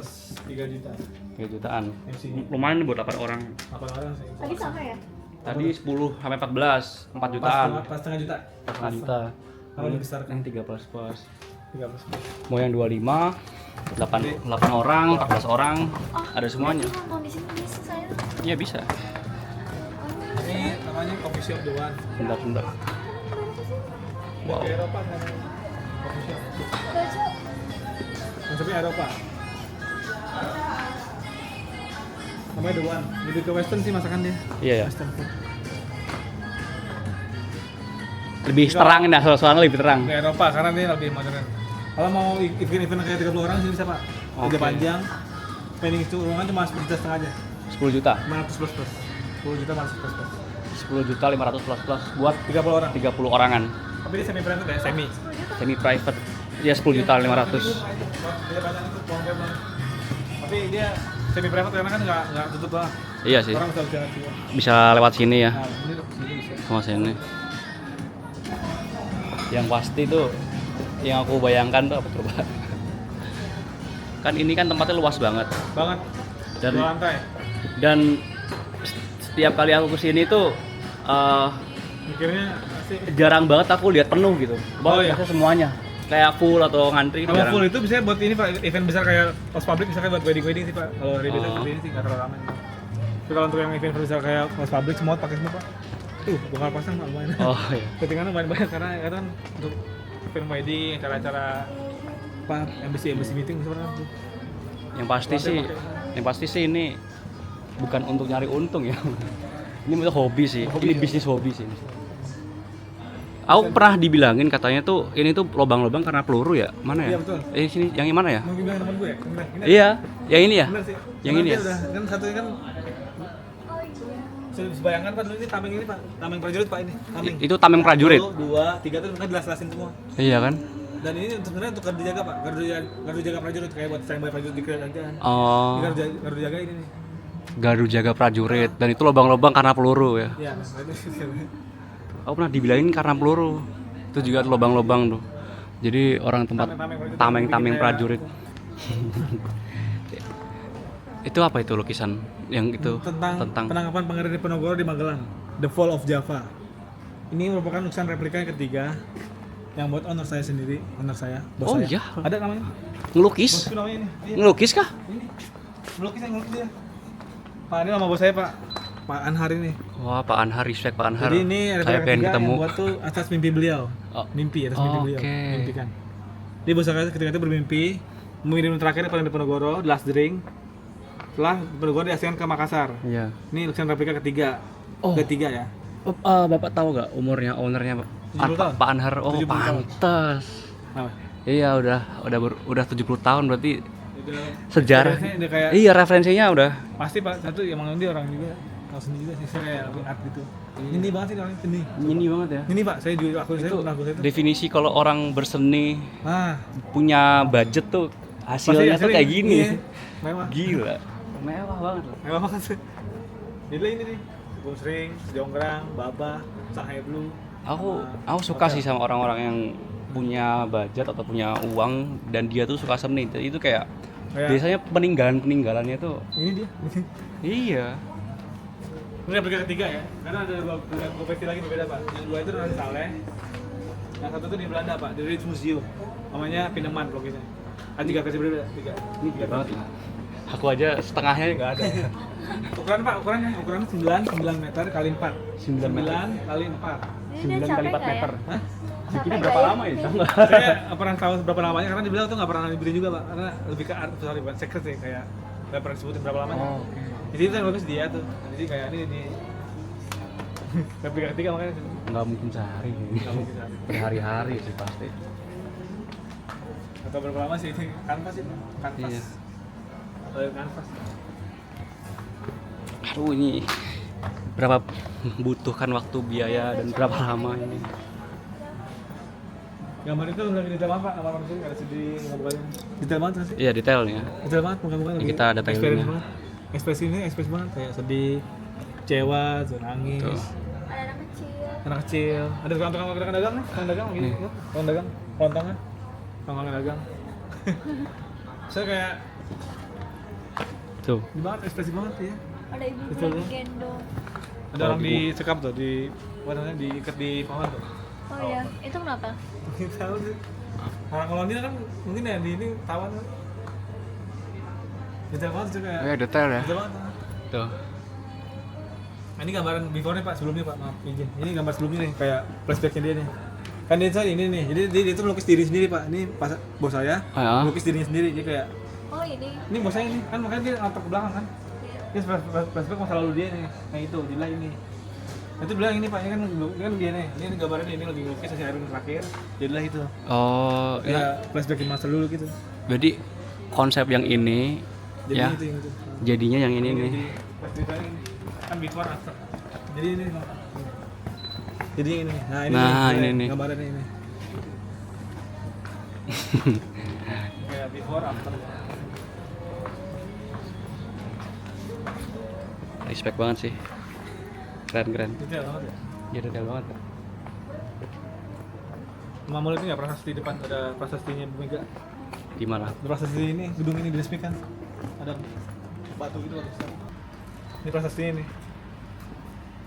3 juta. 3 jutaan. MC. Lumayan buat 8 orang. 8 orang sih. Tadi sama ya? Tadi 10 sampai 14, 4 jutaan. Pas setengah juta. 4 juta. Kalau lebih besar kan Yang 3 plus. 3 plus. Mau yang 25, 8 orang, 14 orang, ada semuanya. Nonton di sini bisa saya. Iya bisa. Ini namanya Coffee Shop The One. Bentar. Wow. Di Eropa kan. Coffee Shop. Baca. Konsepnya Eropa. Namanya The One. Lebih ke Western sih masakan dia. Iya ya. Western food. Lebih terangin dah, soalnya lebih terang. Di Eropa karena dia lebih modern. Kalau mau event kayak 30 orang sih bisa Pak. Meja Oke. panjang. Pending itu ruangan cuma 10 juta setengah aja. 10 juta. 500 plus plus. 10 juta 500 plus plus. 10 juta 500 plus buat 30 orang. 30 orangan. Tapi dia semi private ya, semi. Semi private. Ya 10 juta 500. Dia panjang itu pohon banget. Tapi dia semi private karena kan nggak tutup lah. Iya sih. Orang bisa jalan juga. Bisa lewat sini ya. Nah, ini bisa. Oh sini. Yang pasti tuh yang aku bayangkan tuh apa coba? Kan ini kan tempatnya luas banget. Banget. Dan- Dua lantai. Dan setiap kali aku kesini tuh Mikirnya pasti. jarang banget aku lihat penuh gitu. Oh, iya. Maksudnya semuanya kayak full atau ngantri Kalau jarang. full itu bisa buat ini Pak, event besar kayak host public misalkan buat wedding sih Pak. Kalau hari biasa Oh. seperti ini sih nggak terlalu ramai. Tapi kalau untuk yang event besar kayak host public semua pakai semua Pak. Bongkar pasang Pak lumayan. Oh iya. Settingannya banyak karena itu kan untuk event wedding, acara-acara apa embassy meeting sebenarnya. Yang pasti sih ini bukan untuk nyari untung ya. Ini untuk hobi sih. Hobi, Ini ya? bisnis hobi sih. Aku pernah dibilangin katanya tuh ini tuh lubang-lubang karena peluru ya. Mana ya? Iya, betul. Sini yang mana ya? Mungkin bilang teman gue ya. Bener. Ini Iya, yang ini ya. Bener sih. Yang Karena ini dia ya? Udah, kan satunya kan Bisa bayangkan Pak, dulu ini tameng ini Pak, tameng prajurit Pak ini. Tameng. Itu tameng prajurit. 1, 2, 3 tuh kan jelas-jelasin semua. Iya kan? Dan ini sebenarnya untuk gardu jaga Pak, gardu jaga prajurit kayak buat standby prajurit di kerajaan. Oh, Ini gardu jaga ini nih. gardu jaga prajurit dan itu lubang-lubang karena peluru ya. Iya, nah, itu. Aku pernah dibilangin karena peluru. Itu juga lubang-lubang tuh. Jadi orang tempat tameng-tameng prajurit. Itu apa itu lukisan yang itu tentang penangkapan Pangeran Diponegoro di Magelang, The Fall of Java. Ini merupakan lukisan replika yang ketiga yang buat owner saya sendiri, bos Oh saya. iya. Ada namanya? Ngelukis? Bosku namanya ini. Iya. Ngelukis kah? Ini. Ngelukis dia. Pak, ini nama bos saya Pak. Pak Anhar ini. Wah, Pak Anhar, respect Pak Anhar. Jadi ini saya replika pengen ketiga ketemu. yang buat tuh atas mimpi beliau. Oh. Mimpi atas mimpi beliau. Oke. Mimpikan. Dia bos saya ketika itu bermimpi mengirim terakhir pada Diponegoro, The Last Drink. Setelah Diponegoro diasingkan ke Makassar. Iya. Ini lukisan replika ketiga. Oh. Ketiga ya. Bapak tahu gak umurnya ownernya 70 tahun. Pak Anhar? Oh, 70 tahun. pantes. Nah, Iya, udah 70 tahun berarti udah sejarah. udah kayak Iya, referensinya udah. pasti Pak, satu emang dia orang juga tahu seni juga sih, saya kayak art gitu. Ini banget sih orangnya seni. Ini banget ya. Ini Pak, saya juga saya Itu pernah saya itu. definisi kalau orang berseni Ah, punya budget tuh hasilnya tuh kayak gini. Iya, mewah. Gila. Mewah banget loh. Mewah banget sih. Jadi ini nih, Gumsring, Jonggrang, Baba, Shanghai Blue. Aku suka sih sama orang-orang yang punya budget atau punya uang dan dia tuh suka seni. Itu kayak biasanya peninggalannya tuh Ini dia. iya. Ini replika ketiga ya, karena ada dua versi lagi berbeda Pak. Yang dua itu Raden Saleh, yang satu itu di Belanda Pak, di Rijksmuseum. Namanya Pineman lukisnya. Ada tiga versi berbeda, tiga. Ini gede banget. Aku aja setengahnya nggak ada. Ukuran Pak, ukurannya 9 meter kali 4. 9 meter. 9 kali 4. Ini dia 9 kali 4 capek nggak ya? meter. Hah? Segini Capek berapa nggak ya? lama ya? Tahu nggak? Saya pernah tahu berapa lamanya karena dibilang tuh nggak pernah dibeli juga Pak, karena lebih ke art, sorry bukan secret sih, kayak nggak pernah disebutin berapa lamanya. Oh, oke. Jadi itu yang bagus dia tuh, jadi kayak ini di replika ketiga makanya Nggak mungkin sehari. nggak mungkin sehari. Berhari-hari sih pasti. Atau berapa lama sih ini kanvas itu, kanvas. Iya. Atau kanvas. Aduh, ini berapa butuhkan waktu, biaya dan berapa lama ini? Gambar itu lagi detail banget Pak, gambar itu ada sedih, muka-mukanya detail banget sih. Iya, detailnya. Detail banget muka-mukanya. Ini kita ada tailingnya. Ekspresi banget kayak sedih, kecewa, nangis. Tuh. Ada anak kecil. Anak kecil, ada tukang dagang nih, tukang dagang gitu, Nih. tukang dagang, kelontongan, tukang dagang. Saya kayak Tuh. ini banget, ekspresi banget ya. Ada ibu Betul. lagi gendong. Ada orang disekap tuh, apa namanya, diikat di pohon tuh. Oh iya, itu kenapa? Nggak tahu sih. Orang kolonial kan mungkin ya di ini tawan kan. Detail banget sih kayak. Ya, detail ya. Detail banget. Tuh. Nah, ini gambaran before-nya Pak, sebelumnya Pak, maaf izin. Ini gambar sebelumnya nih, kayak flashback-nya dia nih. Kan dia ini nih, jadi dia itu melukis diri sendiri Pak. Ini pas bos saya Ah. melukis dirinya sendiri, jadi kayak Oh ini. bos saya ini, kan makanya dia nonton ke belakang kan. Ini flashback masa lalu dia nih, yang itu, dia ini. Itu bilang ini Pak, ini kan dia nih, ini gambarnya ini lagi ngelukis si Iron terakhir, jadilah itu. Oh, ya. Ya, flashback di masa dulu gitu. Berarti konsep yang ini Jadi ya, itu yang itu. jadinya yang ini nih. Jadi flashback ini kan before after. Jadi ini. Jadi yang ini. Nah, ini Nah, nih, ini nih. gambarnya ini. Kayak before after. Respect banget sih. Keren. Detail banget ya. Ya, detail banget. Mamul itu nggak prasasti depan, ada prasastinya Bu Mega. Gimana? Prasasti ini, gedung ini diresmikan. Ada batu gitu batu besar. Ini prasastinya nih.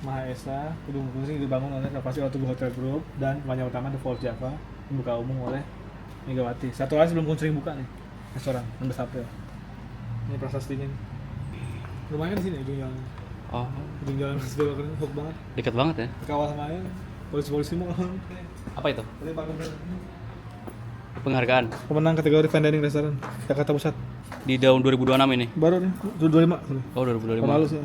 Maha Esa, gedung fungsi dibangun oleh Renovasi Otobu Hotel Group dan penanya utama The Fall Java dibuka umum oleh Megawati. Satu hari sebelum Kunsring buka nih, restoran 16 April. Ini prasastinya nih. Rumahnya di sini, ujung jalan. Oh, Ujung jalan Setiwa keren, hook banget. deket banget ya. Dikawal sama aja, polisi-polisi mau ngelawan. Apa itu? Ini Pak Gubernur. Penghargaan Pemenang kategori fine dining restoran Jakarta Pusat. di tahun 2026 ini. Baru nih, 25. Oh, Tahun 2025. lalu sih.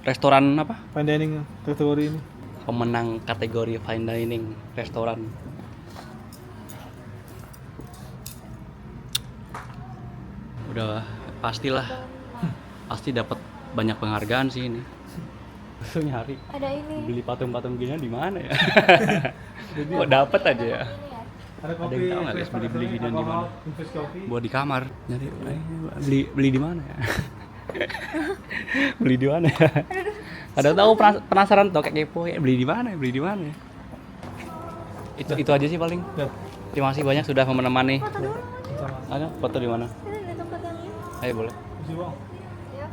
Restoran apa? Fine dining kategori ini. Pemenang kategori fine dining restoran. Udah pastilah. Pasti dapat banyak penghargaan sih ini. Langsung nyari. Ada ini. Beli patung-patung gini di mana ya? Kok dapet aja ya? Ada Ada yang tahu nggak guys beli-beli ginian di mana? Infus kopi. Buat di kamar. Nyari beli di mana ya? Beli di mana ya? Ada tahu penasaran tuh kayak kepo ya beli di mana? Beli di mana? Itu aja sih paling. Tuh. Terima kasih banyak sudah menemani. Foto dulu. Ada foto di mana? Ini ada tempat yang ini. Ayo boleh. Isi bang. Ya.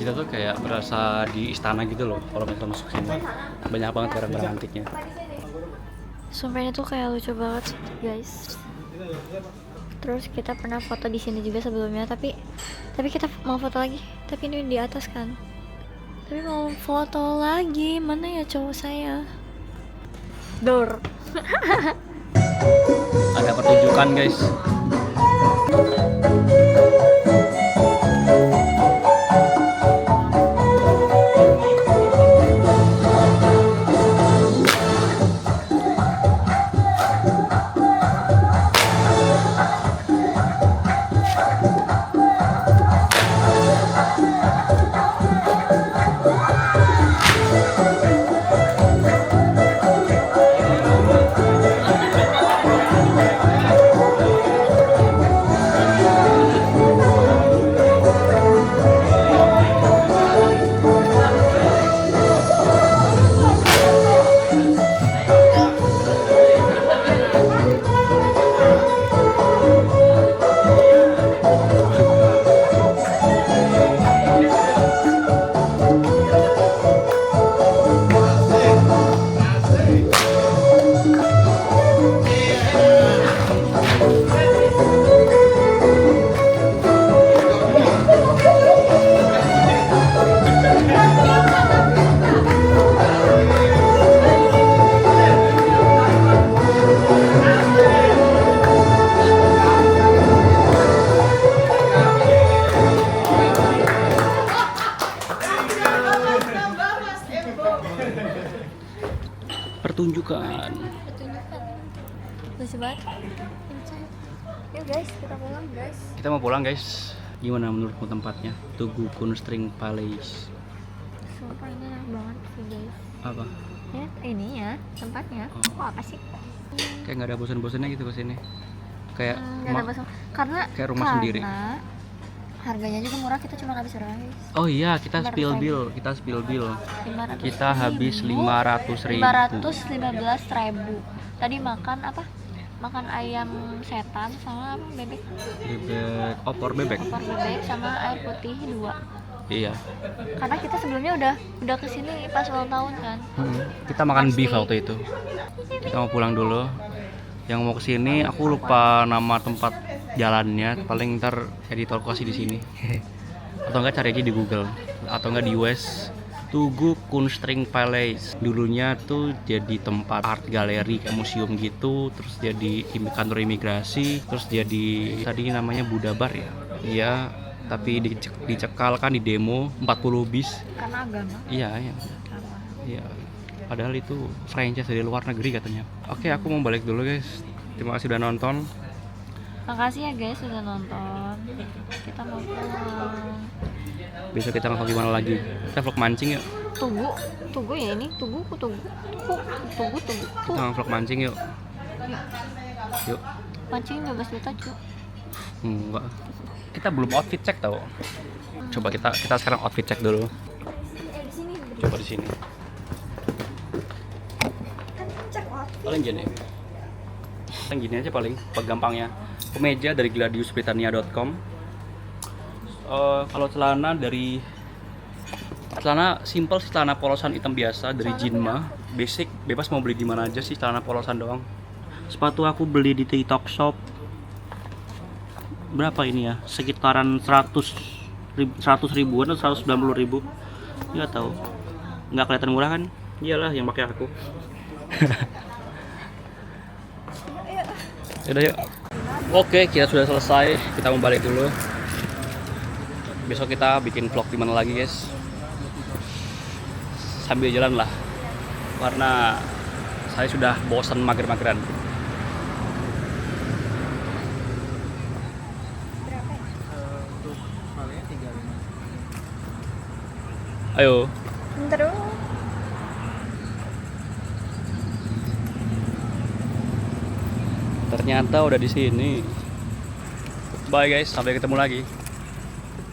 Kita tuh kayak berasa di istana gitu loh kalau misalnya masuk sini. Banyak banget barang-barang antiknya. Sumpah ini tuh kayak lucu banget guys. Terus kita pernah foto di sini juga sebelumnya, tapi kita mau foto lagi, tapi ini di atas kan. Tapi mau foto lagi, mana ya cowok saya? Dor. Ada pertunjukan guys. Pertunjukan. Lucu banget. Yuk guys, kita pulang guys. Kita mau pulang guys. Gimana menurutmu tempatnya? Tugu Kunstring Palace. Sumpah ini enak banget sih guys. Apa? Ya, ini ya tempatnya. Oh. Oh, apa sih? Kayak nggak ada bosan-bosannya gitu ke sini. Kayak Nggak ada bahasa. Karena kayak rumah sendiri. Harganya juga murah, kita cuma habis rice. Oh iya, kita spill bill. Kita habis 500.000. Tadi makan apa? Makan ayam setan sama apa, bebek Opor bebek. sama air putih 2. Iya. Karena kita sebelumnya udah kesini pas ulang tahun kan. Kita makan Pasti. beef waktu itu. Kita mau pulang dulu. Yang mau kesini aku lupa nama tempat jalannya. Paling ntar editor kasih di sini. Atau enggak cari aja di Google. Atau enggak di US. Tugu Kunstring Palace. Dulunya tuh jadi tempat art gallery kayak museum gitu. Terus jadi kantor imigrasi. Terus jadi tadi namanya Buddha Bar ya. Iya. Tapi dicekal kan di demo 40 bis. Karena agama. Iya. Iya. Padahal itu franchise dari luar negeri katanya. Oke, aku mau balik dulu guys. Terima kasih udah nonton. Makasih ya guys sudah nonton. Kita mau pulang. Besok kita nonton gimana lagi? Kita vlog mancing yuk. Tugu ya ini. Tugu. Kita vlog mancing yuk. Yuk. Mancing 15 juta cuy. Enggak. Kita belum outfit check tau. Coba kita sekarang outfit check dulu. Di sini. Coba di sini. Cek outfit. Paling gini. Paling gini aja paling gampangnya. Kemeja dari gladiusbritania.com. Kalau celana simple sih, celana polosan hitam biasa dari Jinma. Basic, bebas mau beli di mana aja sih, celana polosan doang. Sepatu aku beli di TikTok Shop. Berapa ini ya? Sekitaran 100 ribuan atau 190 ribu. Nggak tahu. Nggak kelihatan murah kan? Iyalah yang pakai aku. Yaudah yuk. Oke, kita sudah selesai. Kita mau balik dulu. Besok kita bikin vlog di mana lagi, guys. Sambil jalan lah. Karena saya sudah bosan mager-mageran. Ayo. Terus. Ternyata udah di sini. Bye guys, sampai ketemu lagi.